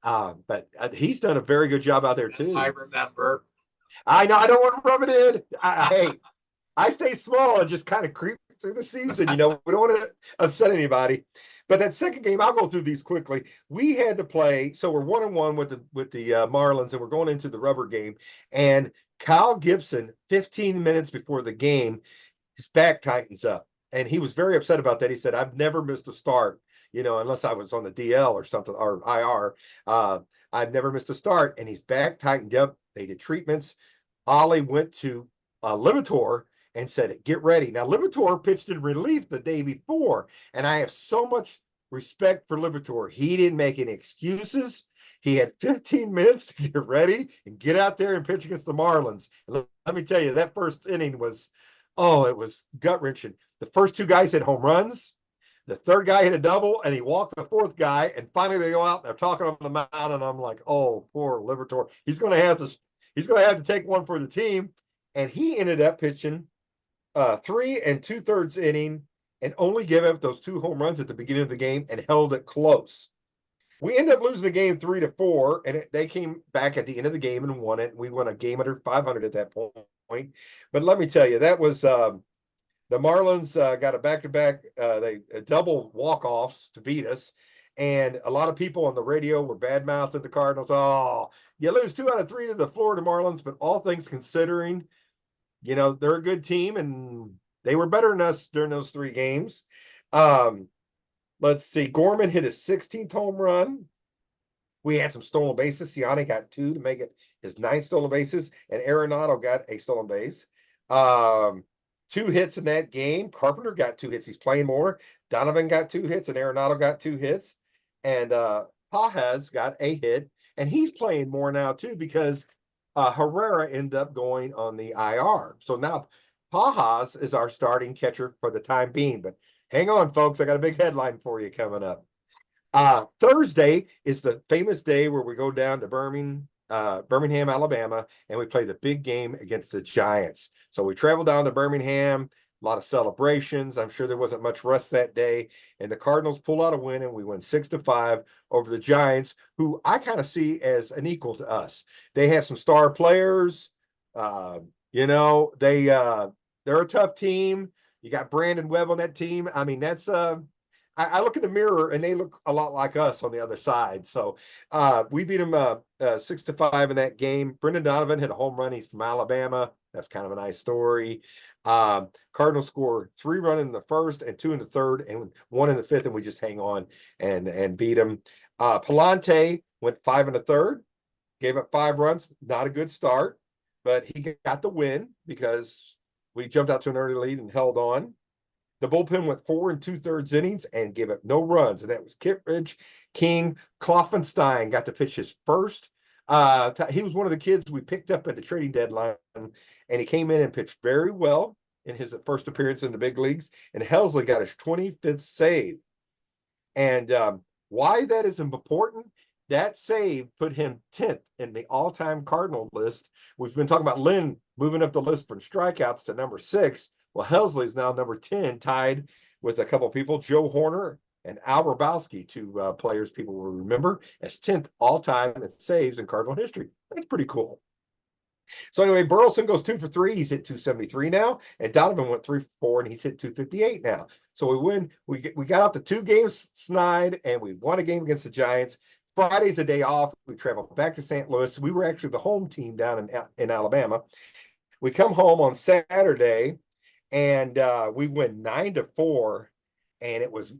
But he's done a very good job out there too. I remember. I know I don't want to rub it in. Hey, I stay small and just kind of creep through the season. We don't want to upset anybody. But that second game, I'll go through these quickly. We had to play, so we're 1-1 with the Marlins, and we're going into the rubber game. And Kyle Gibson, 15 minutes before the game, his back tightens up, and he was very upset about that. He said, "I've never missed a start, unless I was on the DL or something or IR. I've never missed a start," and his back tightened up. They did treatments. Ollie went to Livator and said, "Get ready." Now, Livator pitched in relief the day before, and I have so much respect for Livator. He didn't make any excuses. He had 15 minutes to get ready and get out there and pitch against the Marlins. And let me tell you, that first inning was, it was gut-wrenching. The first 2 guys hit home runs. The third guy hit a double, and he walked the 4th guy. And finally, they go out and they're talking on the mound, and I'm like, "Oh, poor Livator. He's going to have to take one for the team." And he ended up pitching 3 2/3 inning and only gave up those 2 home runs at the beginning of the game and held it close. We ended up losing the game 3-4, and they came back at the end of the game and won it. We won a game under 500 at that point. But let me tell you, that was the Marlins got a back-to-back, they double walk-offs to beat us. And a lot of people on the radio were bad-mouthing the Cardinals. "Oh, you lose 2 out of 3 to the Florida Marlins." But all things considering, they're a good team, and they were better than us during those 3 games. Let's see. Gorman hit his 16th home run. We had some stolen bases. Siani got 2 to make it his 9 stolen bases, and Arenado got a stolen base. 2 hits in that game. Carpenter got 2 hits. He's playing more. Donovan got 2 hits, and Arenado got 2 hits. And Pajas got a hit, and he's playing more now too because Herrera ended up going on the IR. So now Pajas is our starting catcher for the time being. But hang on, folks, I got a big headline for you coming up. Thursday is the famous day where we go down to Birmingham, Alabama, and we play the big game against the Giants. So we travel down to Birmingham, a lot of celebrations. I'm sure there wasn't much rest that day, and the Cardinals pull out a win, and we win 6-5 over the Giants, who I kind of see as an equal to us. They have some star players. They're a tough team. You got Brandon Webb on that team. I mean, that's I look in the mirror and they look a lot like us on the other side. So we beat them 6-5 in that game. Brendan Donovan hit a home run. He's from Alabama. That's kind of a nice story. Cardinals score 3 runs in the first and 2 in the third and 1 in the fifth, and we just hang on and beat them. Palante went 5 in the third, gave up 5 runs. Not a good start, but he got the win because we jumped out to an early lead and held on. The bullpen went 4 2/3 innings and gave up no runs, and that was Kittredge. King Kloffenstein got to pitch his first. He was one of the kids we picked up at the trading deadline, and he came in and pitched very well in his first appearance in the big leagues. And Helsley got his 25th save. And why that is important, that save put him 10th in the all-time Cardinal list. We've been talking about Lynn moving up the list from strikeouts to number 6. Well, Helsley is now number 10, tied with a couple of people, Joe Horner and Al Rabowski, 2 players people will remember as 10th all-time in saves in Cardinal history. That's pretty cool. So anyway, Burleson goes 2 for 3. He's hit 273 now, and Donovan went 3 for 4, and he's hit 258 now. So we win. We got out the 2 games snide, and we won a game against the Giants. Friday's a day off. We travel back to St. Louis. We were actually the home team down in Alabama. We come home on Saturday, and we win 9-4, and it was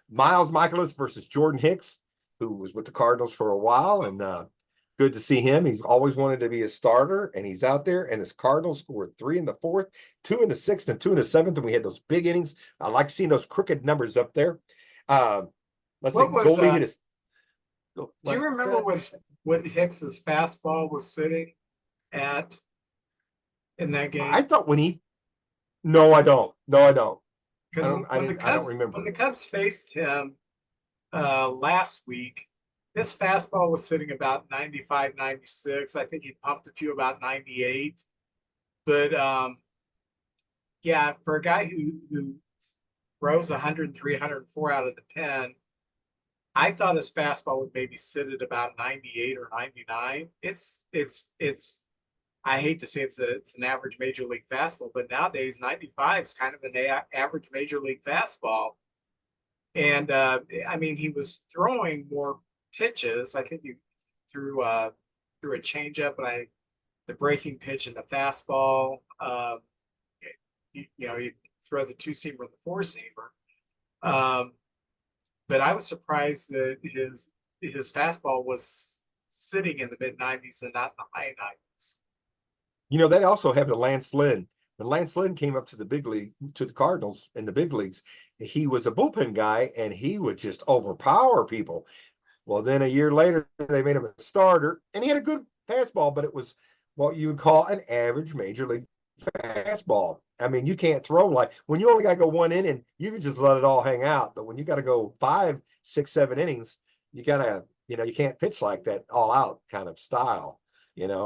Miles Michaelis versus Jordan Hicks, who was with the Cardinals for a while, and good to see him. He's always wanted to be a starter, and he's out there. And his Cardinals scored 3 in the 4th, 2 in the 6th, and 2 in the 7th, and we had those big innings. I like seeing those crooked numbers up there. Let's see, Goldie hit his. Do you remember what Hicks's fastball was sitting at in that game? I thought when he. No, I don't. No, I don't. Because I don't remember. When the Cubs faced him last week, this fastball was sitting about 95, 96. I think he pumped a few about 98. But yeah, for a guy who throws 103, 104 out of the pen, I thought his fastball would maybe sit at about 98 or 99. It's I hate to say it's an average major league fastball, but nowadays 95 is kind of an average major league fastball. And I mean, he was throwing more pitches. I think he threw a changeup and the breaking pitch and the fastball. You throw the 2-seamer and the 4-seamer. But I was surprised that his fastball was sitting in the mid-90s and not in the high 90s. They also have the Lance Lynn. When Lance Lynn came up to the big league, to the Cardinals in the big leagues, he was a bullpen guy, and he would just overpower people. Well, then a year later, they made him a starter, and he had a good fastball, but it was what you would call an average major league fastball. I mean, you can't throw when you only got to go 1 inning, you can just let it all hang out. But when you got to go 5, 6, 7 innings, you gotta, you can't pitch like that all out kind of style,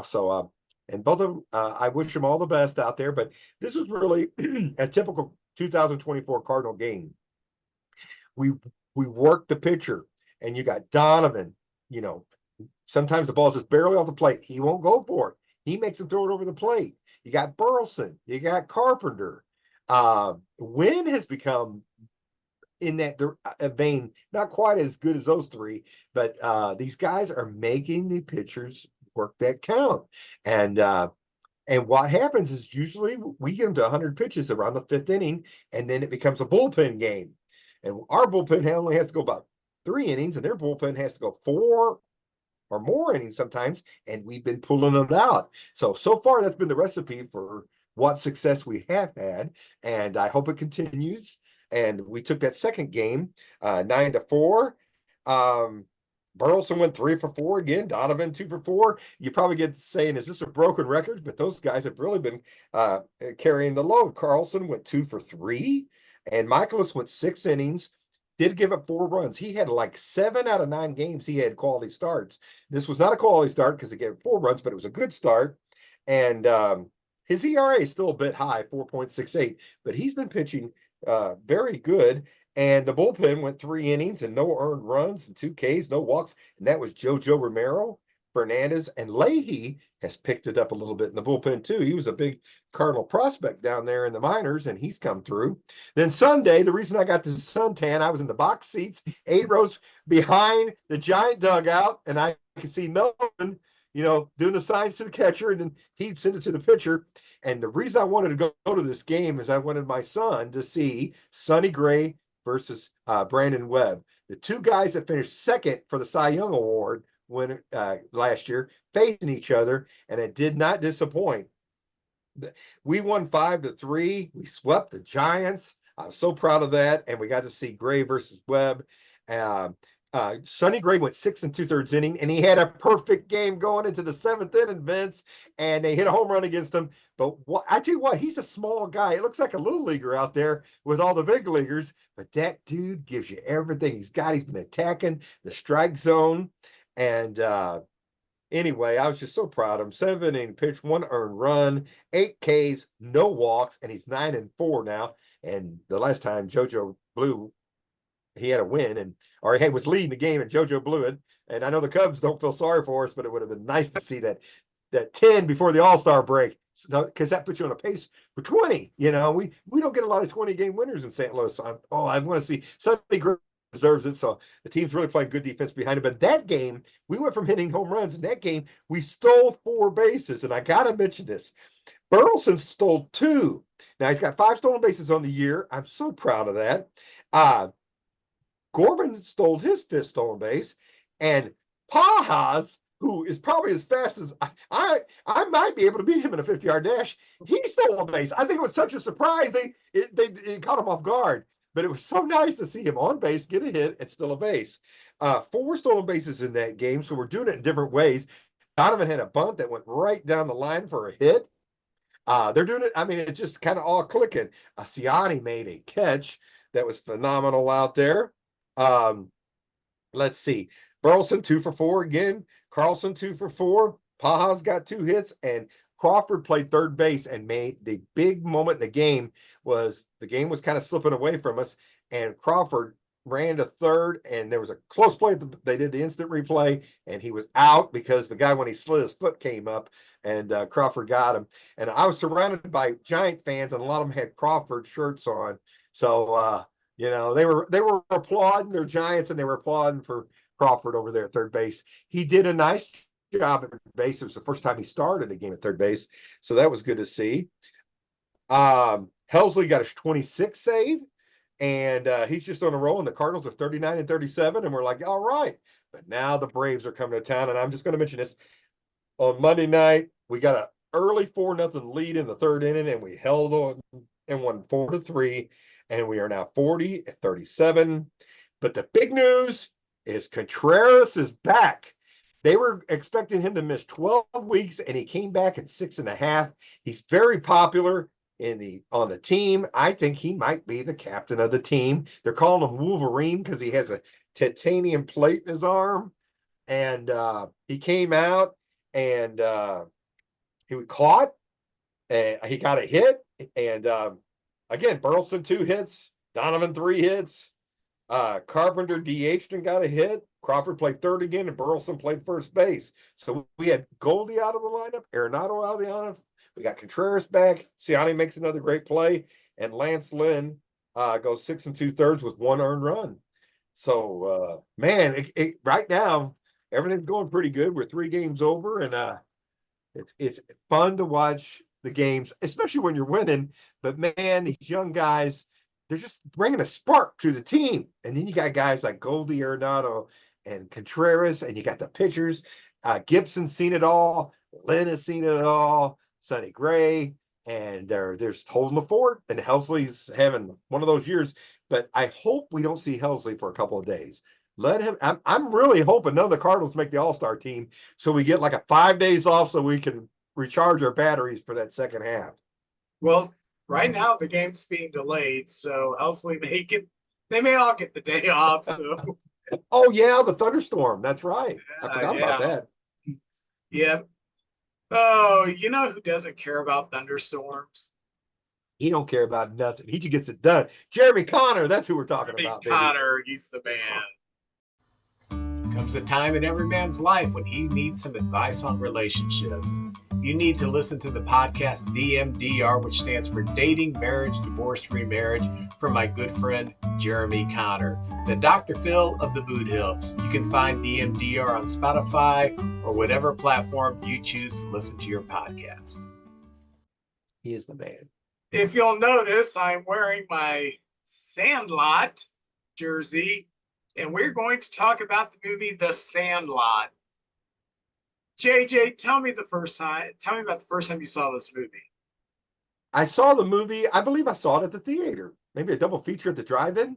So, and both of them, I wish them all the best out there. But this is really a typical 2024 Cardinal game. We work the pitcher, and you got Donovan. Sometimes the ball's just barely off the plate. He won't go for it. He makes him throw it over the plate. You got Burleson. You got Carpenter. Wynn has become in that vein, not quite as good as those 3, but these guys are making the pitchers work that count. And what happens is usually we get them to 100 pitches around the 5th inning, and then it becomes a bullpen game. And our bullpen only has to go about 3 innings, and their bullpen has to go 4 or more innings sometimes, and we've been pulling them out. So far, that's been the recipe for what success we have had, and I hope it continues. And we took that second game, 9-4. Burleson went 3 for 4 again. Donovan 2 for 4. You probably get saying, "Is this a broken record?" But those guys have really been carrying the load. Carlson went 2 for 3, and Michaelis went 6 innings. Did give up 4 runs. He had like 7 out of 9 games. He had quality starts. This was not a quality start because he gave 4 runs, but it was a good start. And his ERA is still a bit high, 4.68, but he's been pitching very good. And the bullpen went 3 innings and no earned runs and 2 Ks, no walks. And that was JoJo Romero, Fernandez, and Leahy has picked it up a little bit in the bullpen too. He was a big Cardinal prospect down there in the minors, and he's come through. Then Sunday, the reason I got the suntan, I was in the box seats, 8 rows behind the giant dugout, and I could see Melvin, doing the signs to the catcher, and then he'd send it to the pitcher. And the reason I wanted to go to this game is I wanted my son to see Sonny Gray versus Brandon Webb, the 2 guys that finished second for the Cy Young Award last year, facing each other, and it did not disappoint. We won 5-3. We swept the Giants. I'm so proud of that. And we got to see Gray versus Webb. Sonny Gray went 6 2/3 inning, and he had a perfect game going into the 7th inning, Vince. And they hit a home run against him. But I tell you what, he's a small guy. It looks like a little leaguer out there with all the big leaguers. But that dude gives you everything he's got. He's been attacking the strike zone. And anyway, I was just so proud of him. 7 inning pitch, 1 earned run, 8 Ks, no walks, and he's 9-4 now. And the last time JoJo blew, he had a win, or he was leading the game, and JoJo blew it. And I know the Cubs don't feel sorry for us, but it would have been nice to see that 10 before the All-Star break, because that puts you on a pace for 20. We don't get a lot of 20-game winners in St. Louis. I want to see Sonny Gray deserves it. So the team's really playing good defense behind him. But that game, we went from hitting home runs. In that game, we stole 4 bases. And I got to mention this. Burleson stole 2. Now, he's got 5 stolen bases on the year. I'm so proud of that. Corbin stole his 5th stolen base. And Pajas, who is probably as fast as I might be able to beat him in a 50-yard dash, he stole a base. I think it was such a surprise. They caught him off guard. But it was so nice to see him on base, get a hit, and still a base. 4 stolen bases in that game, so we're doing it in different ways. Donovan had a bunt that went right down the line for a hit. They're doing it. I mean, it's just kind of all clicking. Siani made a catch that was phenomenal out there. Let's see. Burleson 2-for-4 again. Carlson 2-for-4. Pajas got 2 hits, and Crawford played third base and made the big moment in the game was kind of slipping away from us, and Crawford ran to third, and there was a close play. They did the instant replay, and he was out because the guy, when he slid his foot, came up, and Crawford got him. And I was surrounded by Giant fans, and a lot of them had Crawford shirts on. So, they were applauding their Giants, and they were applauding for Crawford over there at third base. He did a nice job at third base. It was the first time he started the game at third base, so that was good to see. Helsley got a 26 save, and he's just on a roll, and the Cardinals are 39-37, and we're like, all right. But now the Braves are coming to town, and I'm just going to mention this. On Monday night, we got an early 4-0 lead in the 3rd inning, and we held on and won 4-3, and we are now 40-37. But the big news is Contreras is back. They were expecting him to miss 12 weeks, and he came back at 6.5. He's very popular on the team. I think he might be the captain of the team. They're calling him Wolverine because he has a titanium plate in his arm. And he came out, and he was caught, and he got a hit. And again, Burleson 2 hits, Donovan 3 hits. Carpenter DH'd and got a hit. Crawford played third again, and Burleson played first base. So we had Goldie out of the lineup, Arenado out of the lineup. We got Contreras back. Siani makes another great play, and Lance Lynn goes 6 2/3 with 1 earned run. So, man, right now everything's going pretty good. We're 3 games over, and it's fun to watch the games, especially when you're winning. But man, these young guys, they're just bringing a spark to the team. And then you got guys like Goldie Arenado and Contreras, and you got the pitchers. Gibson's seen it all. Lynn has seen it all. Sonny Gray, and they're just holding the fort. And Helsley's having one of those years. But I hope we don't see Helsley for a couple of days. Let him. I'm really hoping none of the Cardinals make the All-Star team, so we get like a 5 days off, so we can recharge our batteries for that second half. Well, right now the game's being delayed, so Helsley may get. They may all get the day off. So. Oh yeah, the thunderstorm. That's right. I forgot about Yeah. that. Yeah. Oh, you know who doesn't care about thunderstorms? He don't care about nothing. He just gets it done. Jeremy Connor, that's who we're talking about, baby. Connor, he's the man. Comes a time in every man's life when he needs some advice on relationships. You need to listen to the podcast DMDR, which stands for Dating, Marriage, Divorce, Remarriage, from my good friend Jeremy Connor, the Dr. Phil of the Boot Hill. You can find DMDR on Spotify or whatever platform you choose to listen to your podcast. He is the man. If you'll notice, I'm wearing my Sandlot jersey, and we're going to talk about the movie The Sandlot. JJ, tell me about the first time you saw this movie. I saw the movie. I believe I saw it at the theater, maybe a double feature at the drive-in,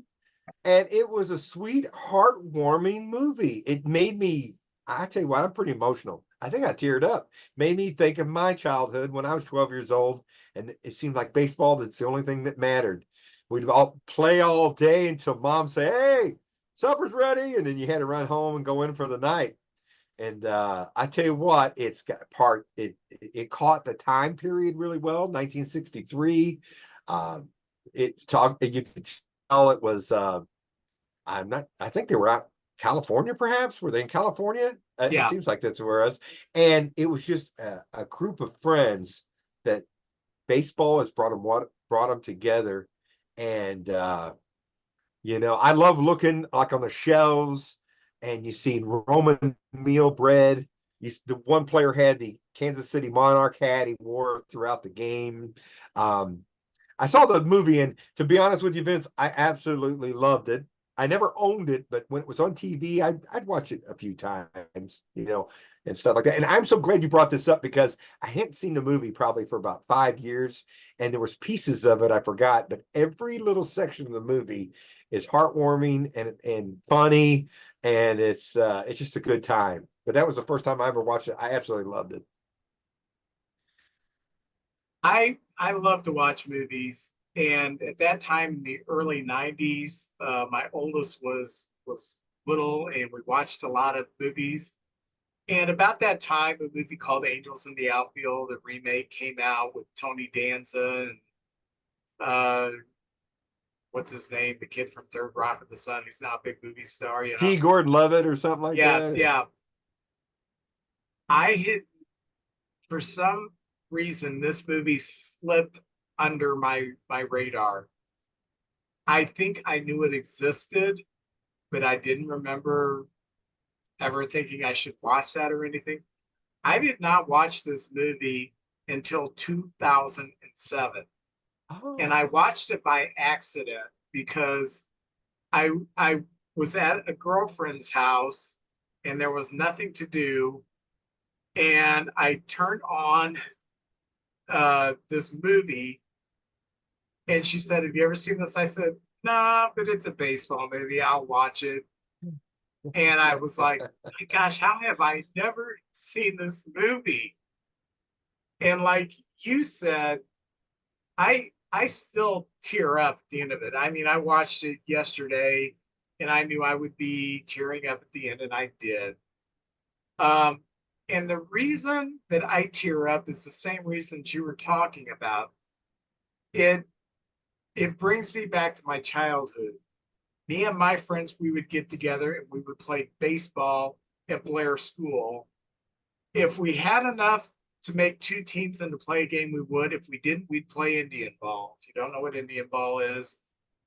and it was a sweet, heartwarming movie. It made me. I tell you what, I'm pretty emotional. I think I teared up. Made me think of my childhood when I was 12 years old, and it seemed like baseball. That's the only thing that mattered. We'd all play all day until mom say, "Hey, supper's ready," and then you had to run home and go in for the night. And I tell you what, it's got part. It caught the time period really well. 1963. It talked. You could tell it was. I'm not. I think they were out California, perhaps. Were they in California? It seems like that's where it was. And it was just a group of friends that baseball has brought them together. And I love looking like on the shelves, and you see Roman meal bread. The one player had the Kansas City Monarch hat he wore throughout the game. I saw the movie, and to be honest with you, Vince, I absolutely loved it. I never owned it, but when it was on TV, I'd watch it a few times, and stuff like that. And I'm so glad you brought this up because I hadn't seen the movie probably for about 5 years, and there was pieces of it I forgot, but every little section of the movie is heartwarming and funny, and it's just a good time. But that was the first time I ever watched it. I absolutely loved it. I love to watch movies, and at that time in the early '90s, my oldest was little, and we watched a lot of movies. And about that time, a movie called Angels in the Outfield, a remake, came out with Tony Danza and what's his name, the kid from Third Rock from the Sun, who's now a big movie star. G. Gordon Levitt or something like that. Yeah. I hit for some reason this movie slipped under my radar. I think I knew it existed, but I didn't remember ever thinking I should watch that or anything. I did not watch this movie until 2007. Oh. And I watched it by accident because I was at a girlfriend's house and there was nothing to do. And I turned on this movie, and she said, "Have you ever seen this?" I said, "Nah, but it's a baseball movie. I'll watch it." And I was like, "My gosh, how have I never seen this movie?" And like you said, I still tear up at the end of it. I mean, I watched it yesterday, and I knew I would be tearing up at the end, and I did. And the reason that I tear up is the same reasons you were talking about. It brings me back to my childhood. Me and my friends, we would get together and we would play baseball at Blair School. If we had enough to make two teams and to play a game, we would. If we didn't, we'd play Indian ball. If you don't know what Indian ball is,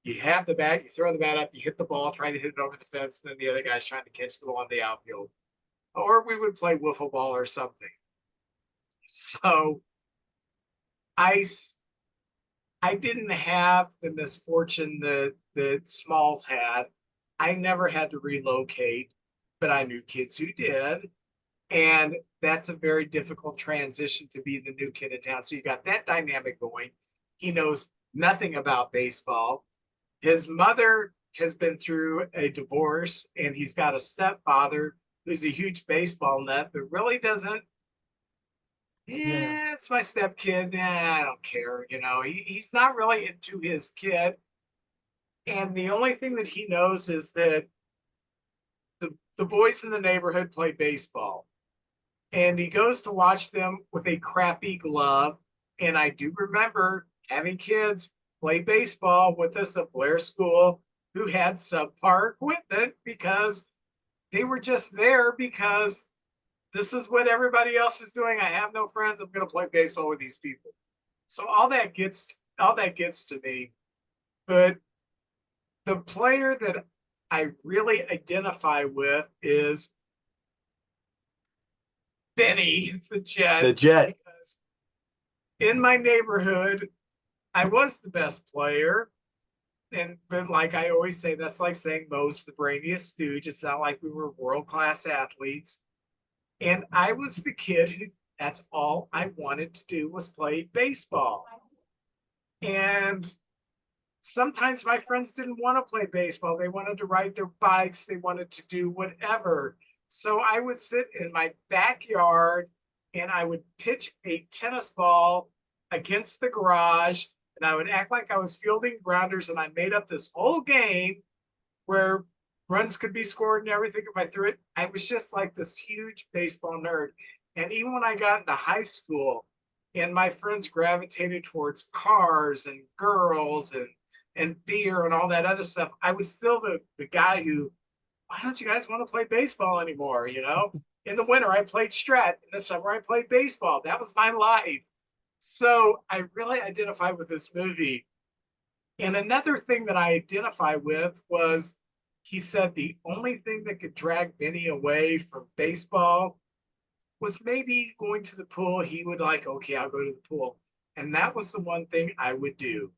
you have the bat, you throw the bat up, you hit the ball, trying to hit it over the fence, and then the other guy's trying to catch the ball in the outfield. Or we would play wiffle ball or something. So I I didn't have the misfortune that Smalls had. I never had to relocate, but I knew kids who did. And that's a very difficult transition to be the new kid in town. So you got that dynamic going. He knows nothing about baseball. His mother has been through a divorce, and he's got a stepfather who's a huge baseball nut, but really doesn't. Yeah. Yeah, it's my step kid. I don't care. He's not really into his kid. And the only thing that he knows is that the boys in the neighborhood play baseball. And he goes to watch them with a crappy glove. And I do remember having kids play baseball with us at Blair School who had subpar equipment because they were just there because this is what everybody else is doing. I have no friends. I'm going to play baseball with these people. So all that gets to me. But the player that I really identify with is Benny the Jet, The Jet. because in my neighborhood, I was the best player. But like I always say, that's like saying Moe's the brainiest stooge. It's not like we were world class athletes. And I was the kid who that's all I wanted to do was play baseball. And sometimes my friends didn't want to play baseball. They wanted to ride their bikes, they wanted to do whatever. So I would sit in my backyard and I would pitch a tennis ball against the garage, and I would act like I was fielding grounders, and I made up this whole game where runs could be scored and everything if I threw it. I was just like this huge baseball nerd. And even when I got into high school and my friends gravitated towards cars and girls and beer and all that other stuff, I was still the guy who, why don't you guys want to play baseball anymore? In the winter, I played Strat. In the summer, I played baseball. That was my life. So I really identify with this movie. And another thing that I identify with was he said the only thing that could drag Benny away from baseball was maybe going to the pool. He would like, okay, I'll go to the pool. And that was the one thing I would do.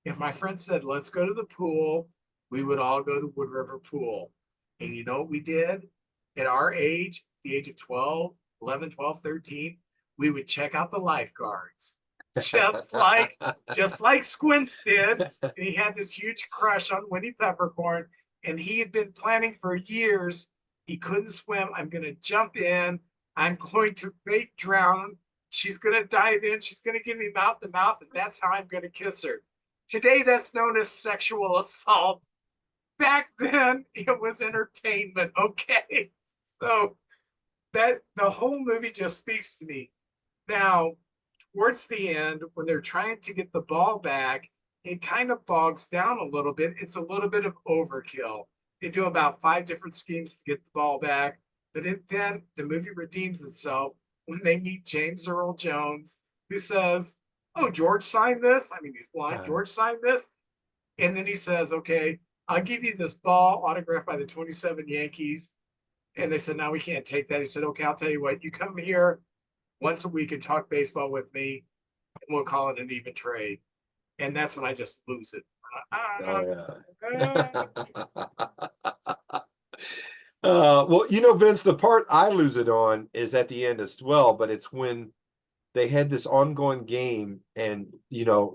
If my friend said, let's go to the pool, we would all go to Wood River Pool. And you know what we did? At our age, the age of 12, 11, 12, 13, we would check out the lifeguards. Just like just like Squints did. And he had this huge crush on Winnie Peppercorn, and he had been planning for years. He couldn't swim. I'm going to jump in. I'm going to fake drown. She's going to dive in. She's going to give me mouth to mouth, and that's how I'm going to kiss her. Today, that's known as sexual assault. Back then, it was entertainment. Okay, so that the whole movie just speaks to me. Now, towards the end, when they're trying to get the ball back, it kind of bogs down a little bit. It's a little bit of overkill. They do about 5 different schemes to get the ball back, but then the movie redeems itself when they meet James Earl Jones, who says, "Oh, George signed this." I mean, he's blind. George signed this, and then he says, "Okay, I'll give you this ball autographed by the 27 Yankees." And they said, "No, we can't take that." He said, "Okay, I'll tell you what. You come here once a week and talk baseball with me, and we'll call it an even trade." And that's when I just lose it. Oh yeah. Well, Vince, the part I lose it on is at the end as well, but it's when they had this ongoing game and,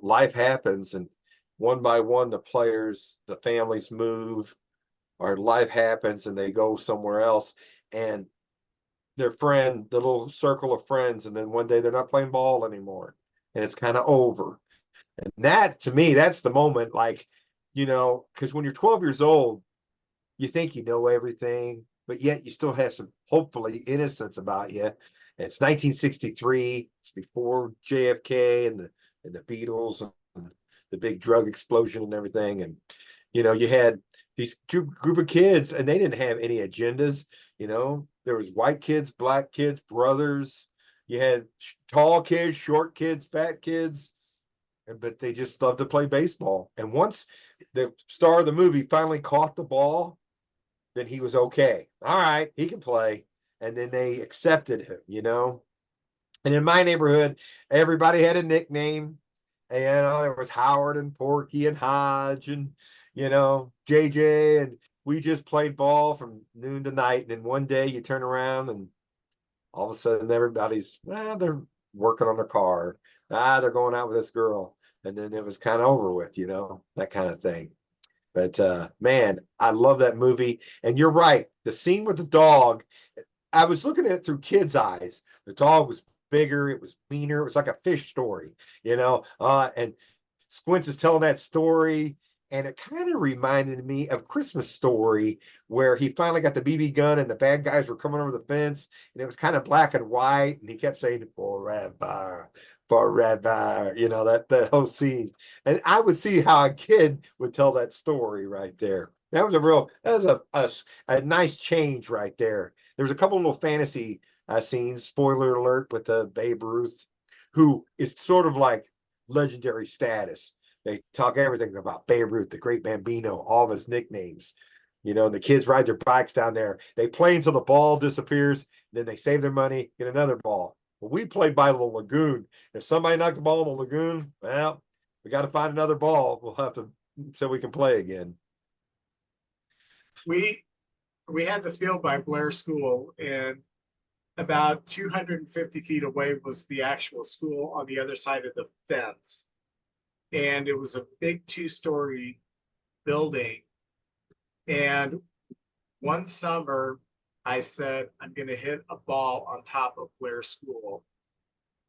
life happens and one by one, the players, the families move or life happens and they go somewhere else and their friend, the little circle of friends, and then one day they're not playing ball anymore and it's kind of over. And that, to me, that's the moment, like, because when you're 12 years old, you think you know everything, but yet you still have some, hopefully, innocence about you. And it's 1963. It's before JFK and the Beatles and the big drug explosion and everything. And, you had these group of kids, and they didn't have any agendas. There was white kids, black kids, brothers. You had tall kids, short kids, fat kids, but they just loved to play baseball. And once the star of the movie finally caught the ball, then he was okay. All right, he can play. And then they accepted him. And in my neighborhood, everybody had a nickname. And there was Howard and Porky and Hodge and JJ, and we just played ball from noon to night. And then one day you turn around and all of a sudden everybody's they're working on their car. They're going out with this girl. And then it was kind of over with, that kind of thing. But man, I love that movie. And you're right. The scene with the dog, I was looking at it through kids' eyes. The dog was bigger, it was meaner, it was like a fish story, and Squints is telling that story, and it kind of reminded me of Christmas Story, where he finally got the BB gun and the bad guys were coming over the fence, and it was kind of black and white, and he kept saying forever, forever, that whole scene. And I would see how a kid would tell that story right there. That was a nice change right there. There was a couple little fantasy scenes. Spoiler alert with Babe Ruth, who is sort of like legendary status. They talk everything about Babe Ruth, the great Bambino, all of his nicknames. And the kids ride their bikes down there. They play until the ball disappears. Then they save their money, get another ball. Well, we played by the lagoon. If somebody knocked the ball in the lagoon, well, we got to find another ball. We'll have to so we can play again. We we had the field by Blair School, and about 250 feet away was the actual school on the other side of the fence. And it was a big 2-story building. And one summer, I said, I'm going to hit a ball on top of Blair School.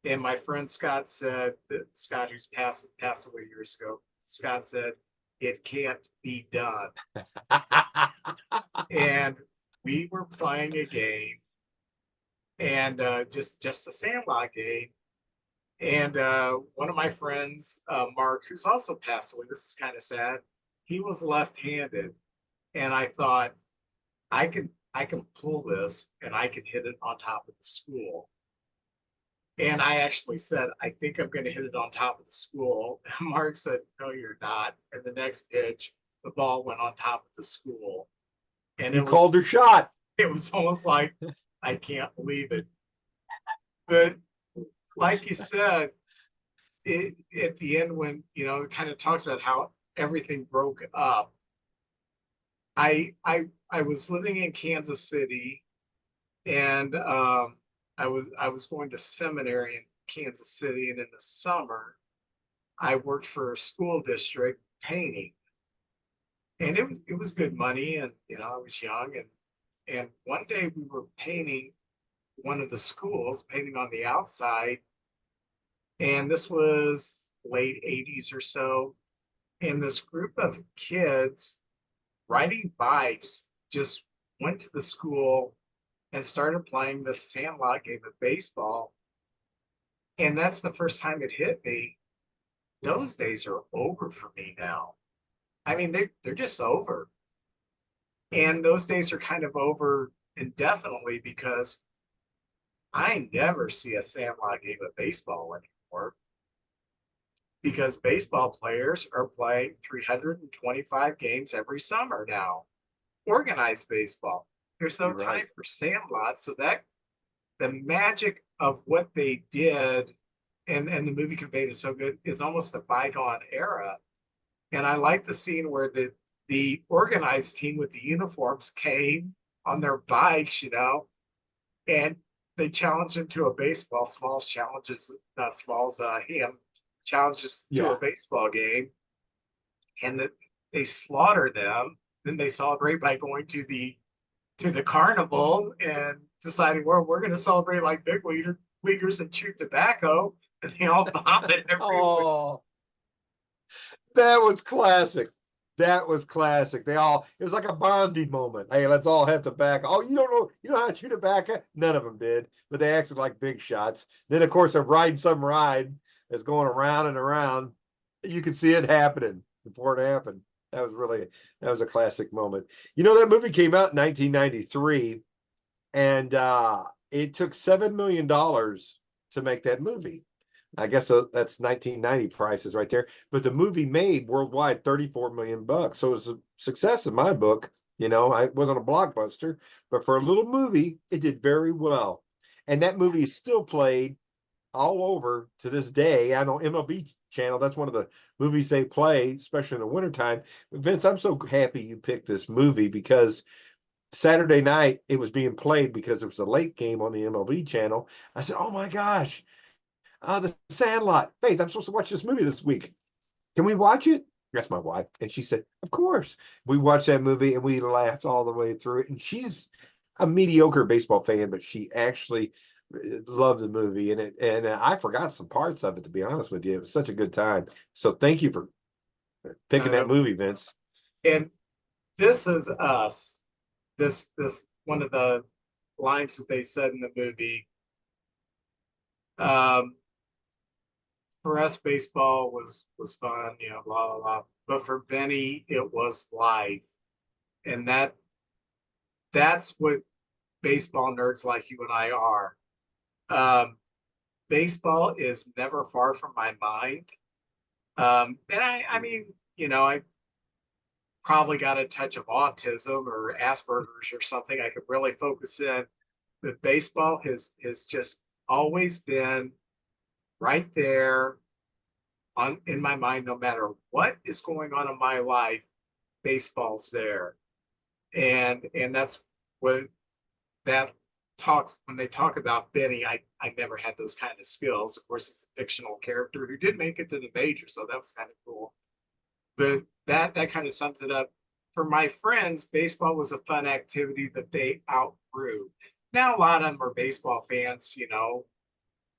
And my friend Scott said, that Scott, who's passed away years ago, Scott said, it can't be done. And we were playing a game, and just a Sandlot game. And one of my friends, Mark, who's also passed away, this is kind of sad, he was left-handed. And I thought, I can pull this and I can hit it on top of the school. And I actually said, I think I'm going to hit it on top of the school. And Mark said, no, you're not. And the next pitch, the ball went on top of the school. And you called her shot. It was almost like, I can't believe it. But like you said, at the end, when, it kind of talks about how everything broke up. I was living in Kansas City, and I was going to seminary in Kansas City, and in the summer I worked for a school district painting, and it was good money, and I was young, and one day we were painting one of the schools, painting on the outside, and this was late 80s or so, and this group of kids riding bikes just went to the school and started playing the Sandlot game of baseball. And that's the first time it hit me. Those days are over for me now. I mean, they're just over. And those days are kind of over indefinitely because I never see a Sandlot game of baseball anymore, because baseball players are playing 325 games every summer now. Organized baseball. There's no time for Sandlot. So that the magic of what they did, and the movie conveyed it so good, is almost a bygone era. And I like the scene where the organized team with the uniforms came on their bikes, and they challenged him to a baseball. Smalls challenges, not Smalls, him challenges to a baseball game, and that they slaughter them. Then they celebrate by going to the carnival and deciding, well, we're going to celebrate like big leaguers and chew tobacco, and they all vomit everywhere. Oh, that was classic. That was classic. It was like a bonding moment. Hey, let's all have tobacco. Oh, you don't know how to chew tobacco? None of them did, but they acted like big shots. Then, of course, they're riding some ride that's going around and around. You can see it happening before it happened. That was a classic moment. That movie came out in 1993, and it took $7 million to make that movie. I guess that's 1990 prices right there. But the movie made worldwide 34 million bucks. So it was a success in my book. It wasn't a blockbuster, but for a little movie, it did very well. And that movie is still played all over to this day. I know MLB channel. That's one of the movies they play, especially in the wintertime. Vince, I'm so happy you picked this movie because Saturday night it was being played because it was a late game on the MLB channel. I said, "Oh my gosh, the Sandlot. Faith, I'm supposed to watch this movie this week. Can we watch it?" That's my wife. And she said, "Of course." We watched that movie and we laughed all the way through it. And she's a mediocre baseball fan, but she actually loved the movie. And I forgot some parts of it, to be honest with you. It was such a good time. So thank you for picking that Uh, movie, Vince. and this is us. This one of the lines that they said in the movie. Um, for us, baseball was fun, you know, blah blah blah. But for Benny, it was life, and that's what baseball nerds like you and I are. Um, Baseball is never far from my mind. And I mean, you know, I probably got a touch of autism or Asperger's or something. I could really focus in, but baseball has just always been right there on in my mind, no matter what is going on in my life, baseball's there. And that's what that talks when they talk about Benny. I never had those kind of skills. Of course, it's a fictional character who did make it to the major, so that was kind of cool. But that kind of sums it up. For my friends, baseball was a fun activity that they outgrew. Now a lot of them are baseball fans, you know,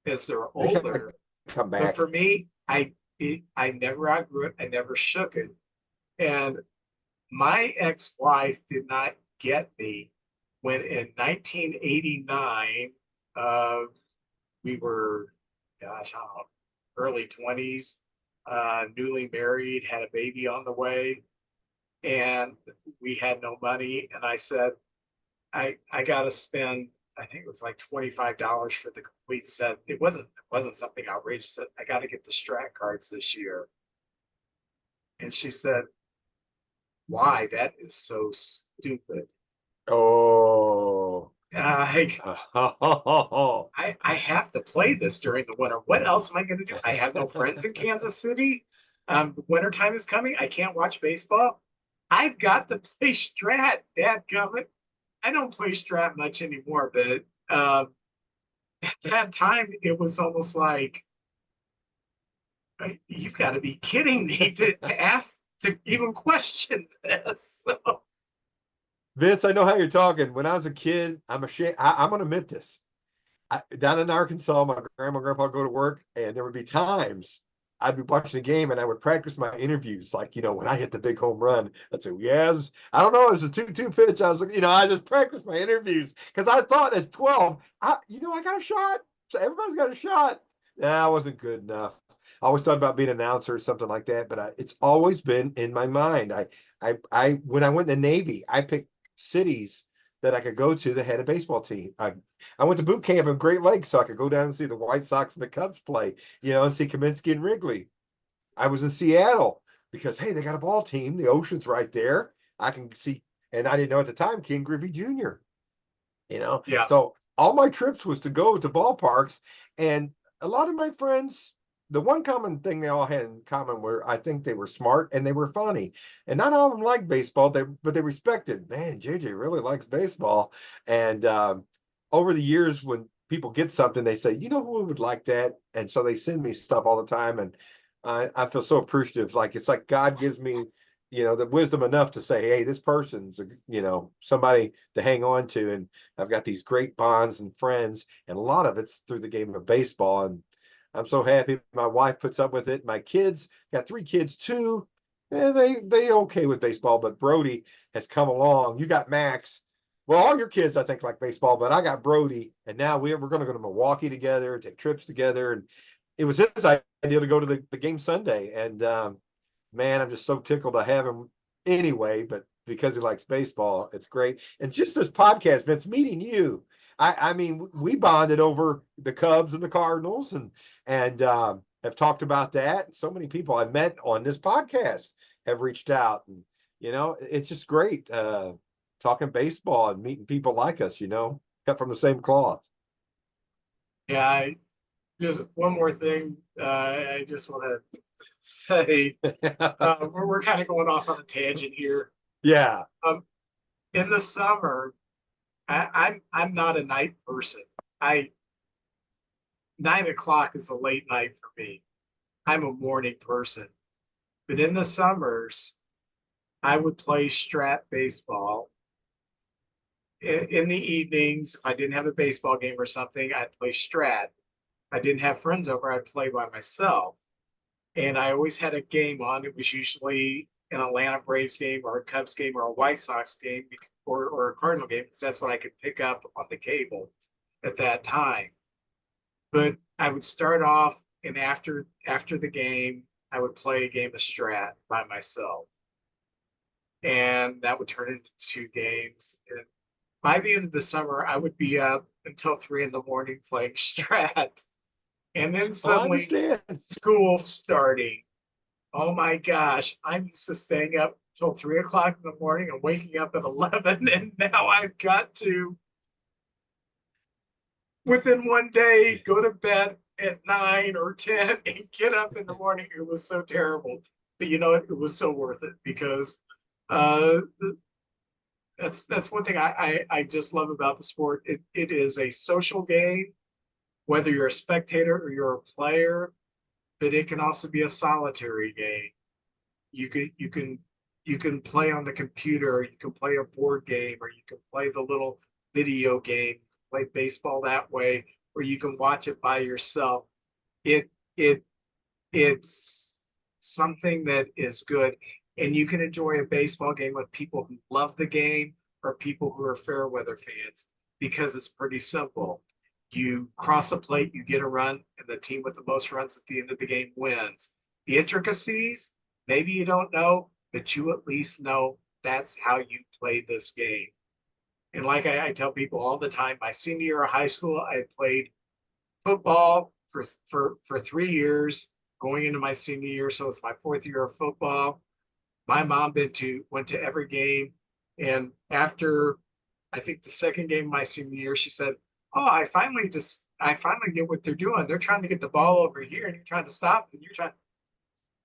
as they're They kind older. of come But back. for me, I never outgrew it. I never shook it. And my ex-wife did not get me when in 1989, uh, we were, gosh, I don't know, early 20s, newly married, had a baby on the way, and we had no money. And I said, I got to spend, I think it was like $25 for the complete set. It wasn't something outrageous. I got to get the strat cards this year. And she said, why? That is so stupid. Oh. Like, I have to play this during the winter. What else am I going to do? I have no friends in Kansas City. Wintertime is coming. I can't watch baseball. I've got to play Strat. Dadgummit. I don't play Strat much anymore, but at that time, it was almost like, you've got to be kidding me to ask to even question this. So, Vince, I know how you're talking. When I was a kid, I'm ashamed. I'm going to admit this. Down in Arkansas, my grandma and grandpa would go to work, and there would be times I'd be watching a game and I would practice my interviews. Like, when I hit the big home run, I'd say, yes, I don't know, it was a 2-2 pitch. I was like, I just practiced my interviews because I thought at 12, I got a shot. So everybody's got a shot. Nah, I wasn't good enough. I always thought about being an announcer or something like that, but it's always been in my mind. When I went in the Navy, I picked cities that I could go to that had a baseball team. I went to boot camp in Great Lakes so I could go down and see the White Sox and the Cubs play, and see Kaminsky and Wrigley. I was in Seattle because, hey, they got a ball team. The ocean's right there. I can see, and I didn't know at the time King Griffey Jr. yeah, So all my trips was to go to ballparks, and a lot of my friends, the one common thing they all had in common were I think they were smart and they were funny. And not all of them liked baseball, but they respected, man, JJ really likes baseball. And over the years, when people get something, they say, who would like that? And so they send me stuff all the time. And I feel so appreciative. Like it's like God gives me, the wisdom enough to say, hey, this person's, somebody to hang on to. And I've got these great bonds and friends, and a lot of it's through the game of baseball. And I'm so happy my wife puts up with it. My kids, got 3 kids too. Yeah, they okay with baseball, but Brody has come along. You got Max. Well, all your kids, I think, like baseball, but I got Brody, and now we're going to go to Milwaukee together, take trips together, and it was his idea to go to the game Sunday. And man, I'm just so tickled to have him anyway. But because he likes baseball, it's great. And just this podcast, Vince, meeting you, I mean, we bonded over the Cubs and the Cardinals, and have talked about that. So many people I met on this podcast have reached out, and it's just great talking baseball and meeting people like us. Cut from the same cloth. yeah. Just one more thing. I just want to say, we're kind of going off on a tangent here. Yeah. Um, in the summer, I'm not a night person. I 9 o'clock is a late night for me. I'm a morning person. But in the summers, I would play strat baseball. In the evenings, if I didn't have a baseball game or something, I'd play strat. If I didn't have friends over, I'd play by myself. And I always had a game on. It was usually an Atlanta Braves game or a Cubs game or a White Sox game or a Cardinal game because that's what I could pick up on the cable at that time. But I would start off, and after the game, I would play a game of strat by myself, and that would turn into 2 games. And by the end of the summer, I would be up until 3 in the morning playing strat, and then Oh, I suddenly understand. school starting. Oh my gosh, I'm used to staying up till 3 o'clock in the morning and waking up at 11, and now I've got to within one day go to bed at 9 or 10 and get up in the morning. It was so terrible. But you know what? It was so worth it because uh, that's one thing I just love about the sport. It is a social game, whether you're a spectator or you're a player, but it can also be a solitary game. You can play on the computer, you can play a board game, or you can play the little video game, play baseball that way, or you can watch it by yourself. It it it's something that is good. And you can enjoy a baseball game with people who love the game or people who are fair weather fans because it's pretty simple. You cross a plate, you get a run, and the team with the most runs at the end of the game wins. The intricacies, maybe you don't know, but you at least know that's how you play this game. And like I tell people all the time, my senior year of high school, I played football for 3 years going into my senior year. So it's my fourth year of football. My mom went to every game. And after I think the second game of my senior year, she said, "Oh, I finally get what they're doing. They're trying to get the ball over here and you're trying to stop it.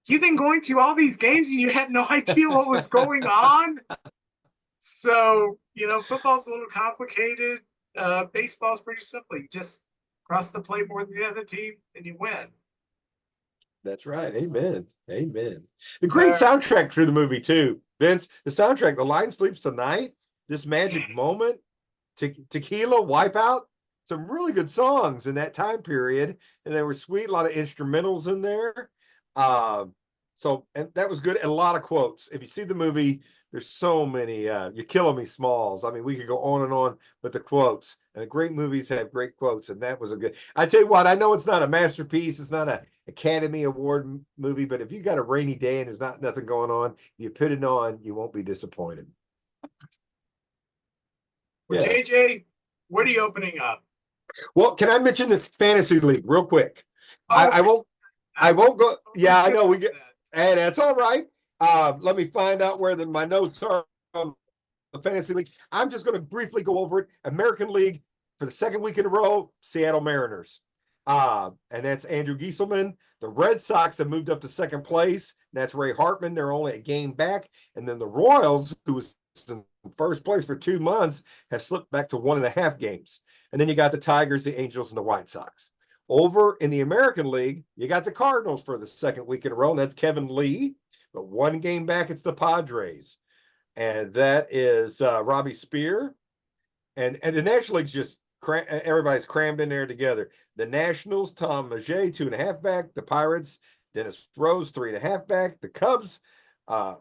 You've been going to all these games and you had no idea what was going on." So, football's a little complicated. Baseball's pretty simple. You just cross the plate more than the other team and you win. That's right. Amen. Amen. The great Uh, soundtrack through the movie too, Vince. The soundtrack, "The Lion Sleeps Tonight," "This yeah. Magic Moment," Tequila, "Wipeout." Some really good songs in that time period, and they were sweet. A lot of instrumentals in there. Uh, and that was good. And a lot of quotes. If you see the movie, there's so many. "You're killing me, Smalls." I mean, we could go on and on with the quotes. And the great movies have great quotes, and that was a good. I tell you what, I know it's not a masterpiece. It's not a Academy Award movie, but if you got a rainy day and there's nothing going on, you put it on, you won't be disappointed. Well, Yeah. JJ, what are you opening up? Well, can I mention the fantasy league real quick? I, Oh, I won't. I I won't go. totally Yeah, I skipped know we over get, that. and that's all right. Let me find out where my notes are on the fantasy league. I'm just going to briefly go over it. American League for the second week in a row, Seattle Mariners. And that's Andrew Gieselman. The Red Sox have moved up to second place. That's Ray Hartman. They're only a game back. And then the Royals, who was in first place for 2 months, have slipped back to 1.5 games. And then you got the Tigers, the Angels, and the White Sox. Over in the American League, you got the Cardinals for the second week in a row, and that's Kevin Lee. But 1 game back, it's the Padres. And that is Robbie Spear. And the National League's just everybody's crammed in there together. The Nationals, Tom Maget, 2.5 back. The Pirates, Dennis Rose, 3.5 back. The Cubs,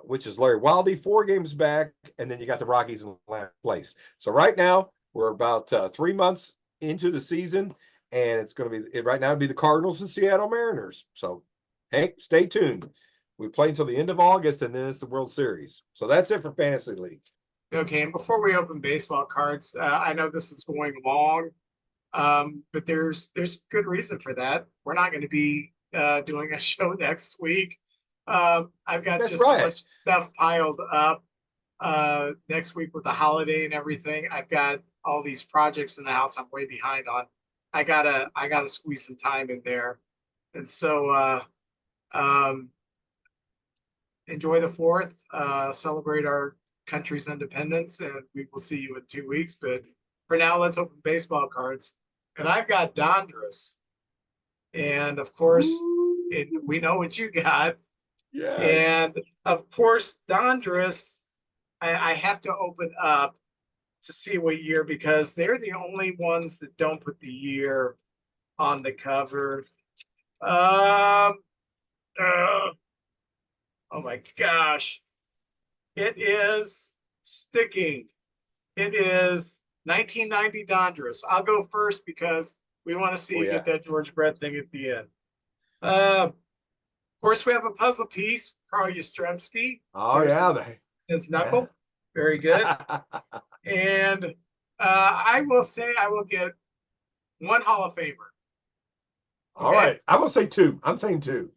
which is Larry Wilde, 4 games back. And then you got the Rockies in last place. So right now, we're about 3 months into the season, and it's going to be right now, it'd be the Cardinals and Seattle Mariners. So, Hank, stay tuned. We play until the end of August, and then it's the World Series. So that's it for Fantasy League. Okay, and before we open baseball cards, I know this is going long, but there's good reason for that. We're not going to be doing a show next week. I've got That's just so right. much stuff piled up next week with the holiday and everything. I've got all these projects in the house I'm way behind on. I gotta squeeze some time in there. And so Enjoy the 4th, celebrate our country's independence, and we will see you in 2 weeks. But for now, let's open baseball cards. And I've got Dondras. And of course, we know what you got. Yeah. And of course, Dondras, I have to open up to see what year, because they're the only ones that don't put the year on the cover. Oh my gosh. It is sticking. It is 1990 Dondras. I'll go first because we want to see you get that George Brett thing at the end. Of course, we have a puzzle piece, Carl Yastrzemski. Oh, yeah. His knuckle. Yeah. Very good. And I will say I will get 1 Hall of Famer. Okay? All right. I will say 2. I'm saying 2.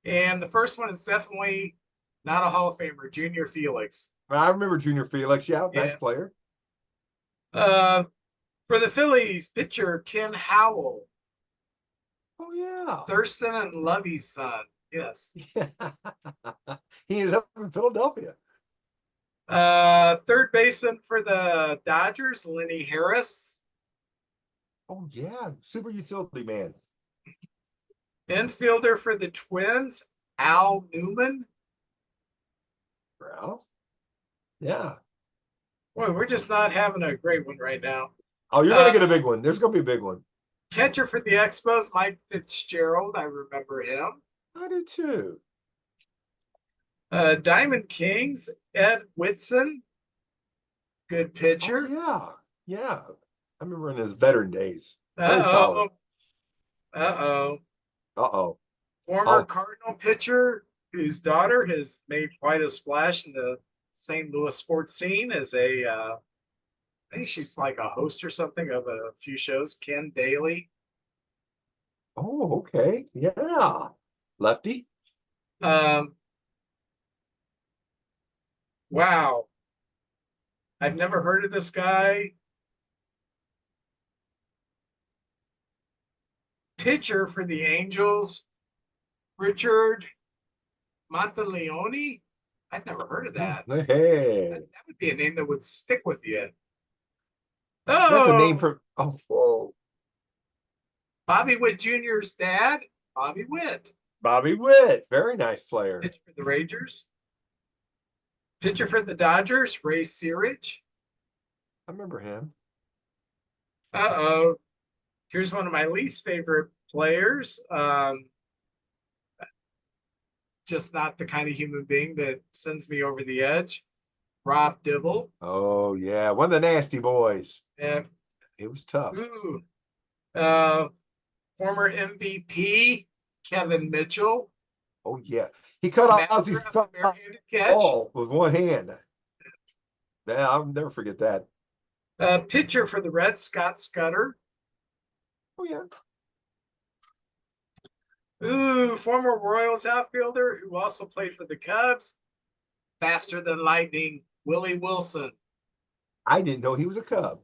And the first one is definitely not a Hall of Famer, Junior Felix. I remember Junior Felix. Yeah, nice player. For the Phillies, pitcher Ken Howell. Oh, yeah. Thurston and Lovey's son. Yes. Yeah. He ended up in Philadelphia. Third baseman for the Dodgers, Lenny Harris. Oh, yeah. Super utility man. Infielder for the Twins, Al Newman. Well, yeah. Boy, we're just not having a great one right now. Oh, you're going to get a big one. There's going to be a big one. Catcher for the Expos, Mike Fitzgerald. I remember him. I do too. Diamond Kings, Ed Whitson. Good pitcher. Oh, yeah. Yeah. I remember in his veteran days. Uh-oh. Former Cardinal pitcher whose daughter has made quite a splash in the St. Louis sports scene as I think she's like a host or something of a few shows. Ken Daly. Oh, okay. Yeah. Lefty. Wow. I've never heard of this guy. Pitcher for the Angels, Richard Monteleone. I've never heard of that. Hey. That would be a name that would stick with you. That's a name for whoa. Bobby Witt Jr.'s dad, Bobby Witt. Bobby Witt, very nice player. Pitcher for the Rangers. Pitcher for the Dodgers, Ray Searage. I remember him. Here's one of my least favorite players. Just not the kind of human being that sends me over the edge. Rob Dibble. Oh, yeah. One of the nasty boys. Yeah. It was tough. Ooh. Former MVP, Kevin Mitchell. Oh, yeah. He cut off Ozzy's ball with one hand. Yeah, I'll never forget that. Pitcher for the Reds, Scott Scudder. Oh, yeah. Ooh, former Royals outfielder who also played for the Cubs. Faster than lightning, Willie Wilson. I didn't know he was a Cub.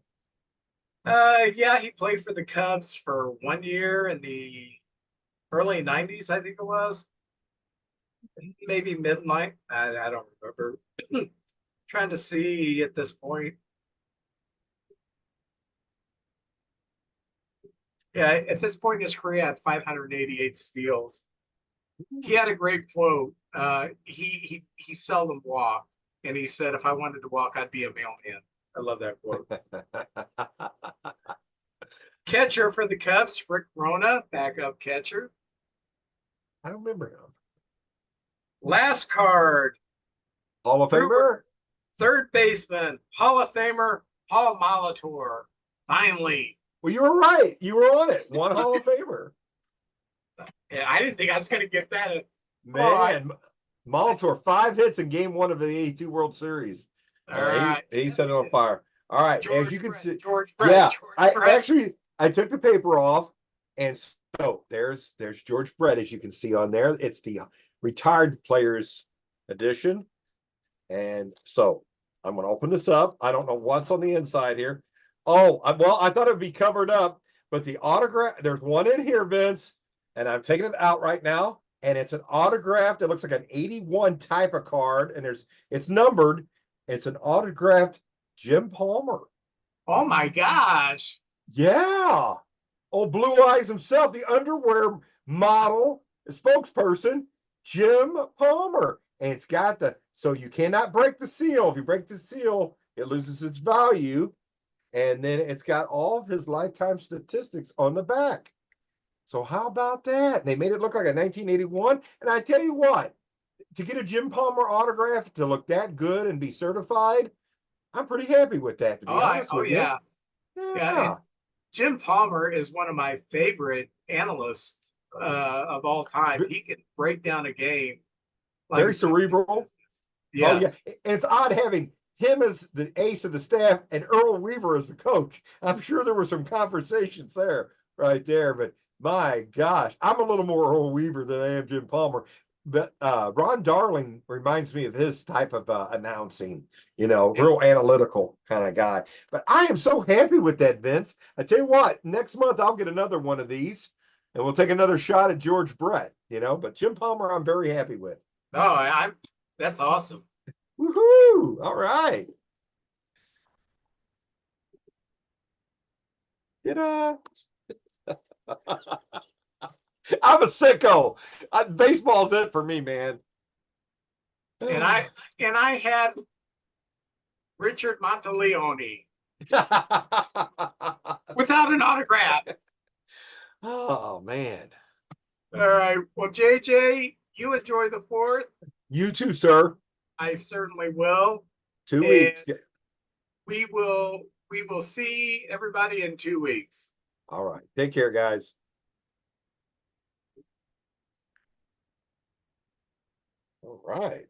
Yeah, he played for the Cubs for 1 year in the early 90s, I think it was. Maybe midnight. I don't remember. Trying to see at this point. Yeah, at this point in his career, he had 588 steals. He had a great quote. He seldom walked, and he said, "If I wanted to walk, I'd be a mailman." I love that quote. Catcher for the Cubs, Rick Rona, backup catcher. I don't remember him. Last card. Hall of Famer? Third baseman, Hall of Famer, Paul Molitor. Finally. Well, you were right. You were on it. One Hall of Famer. Yeah, I didn't think I was going to get that. Man, Molitor, 5 hits in game 1 of the 82 World Series. All right. He set it on fire. All right. George as you can see, George Brett. Yeah, George Brett. I took the paper off, and so there's George Brett, as you can see on there. It's the retired players edition. And so I'm going to open this up. I don't know what's on the inside here. Oh, well, I thought it would be covered up, but the autograph, there's one in here, Vince, and I'm taking it out right now. and it's an autographed. It looks like an 81 type of card, and it's numbered. It's an autographed Jim Palmer. Oh my gosh. Yeah. Oh, Blue Eyes himself, the underwear model, spokesperson, Jim Palmer. And it's got so you cannot break the seal. If you break the seal, it loses its value. And then it's got all of his lifetime statistics on the back. So how about that? They made it look like a 1981. And I tell you what, to get a Jim Palmer autograph to look that good and be certified, I'm pretty happy with that, to be honest with you. Yeah. Yeah. And Jim Palmer is one of my favorite analysts of all time. He can break down a game like very cerebral. Yes. Oh, yeah. And it's odd having him as the ace of the staff and Earl Weaver as the coach. I'm sure there were some conversations there, right there. But my gosh, I'm a little more Earl Weaver than I am Jim Palmer. But Ron Darling reminds me of his type of announcing, real analytical kind of guy. But I am so happy with that, Vince. I tell you what, next month I'll get another one of these and we'll take another shot at George Brett, But Jim Palmer, I'm very happy with. Oh, that's awesome. Woohoo! All right. I'm a sicko. Baseball's it for me, man. And I had Richard Monteleone without an autograph. Oh man. All right. Well, JJ, you enjoy the 4th. You too, sir. I certainly will. 2 weeks. We will see everybody in 2 weeks. All right. Take care, guys. All right.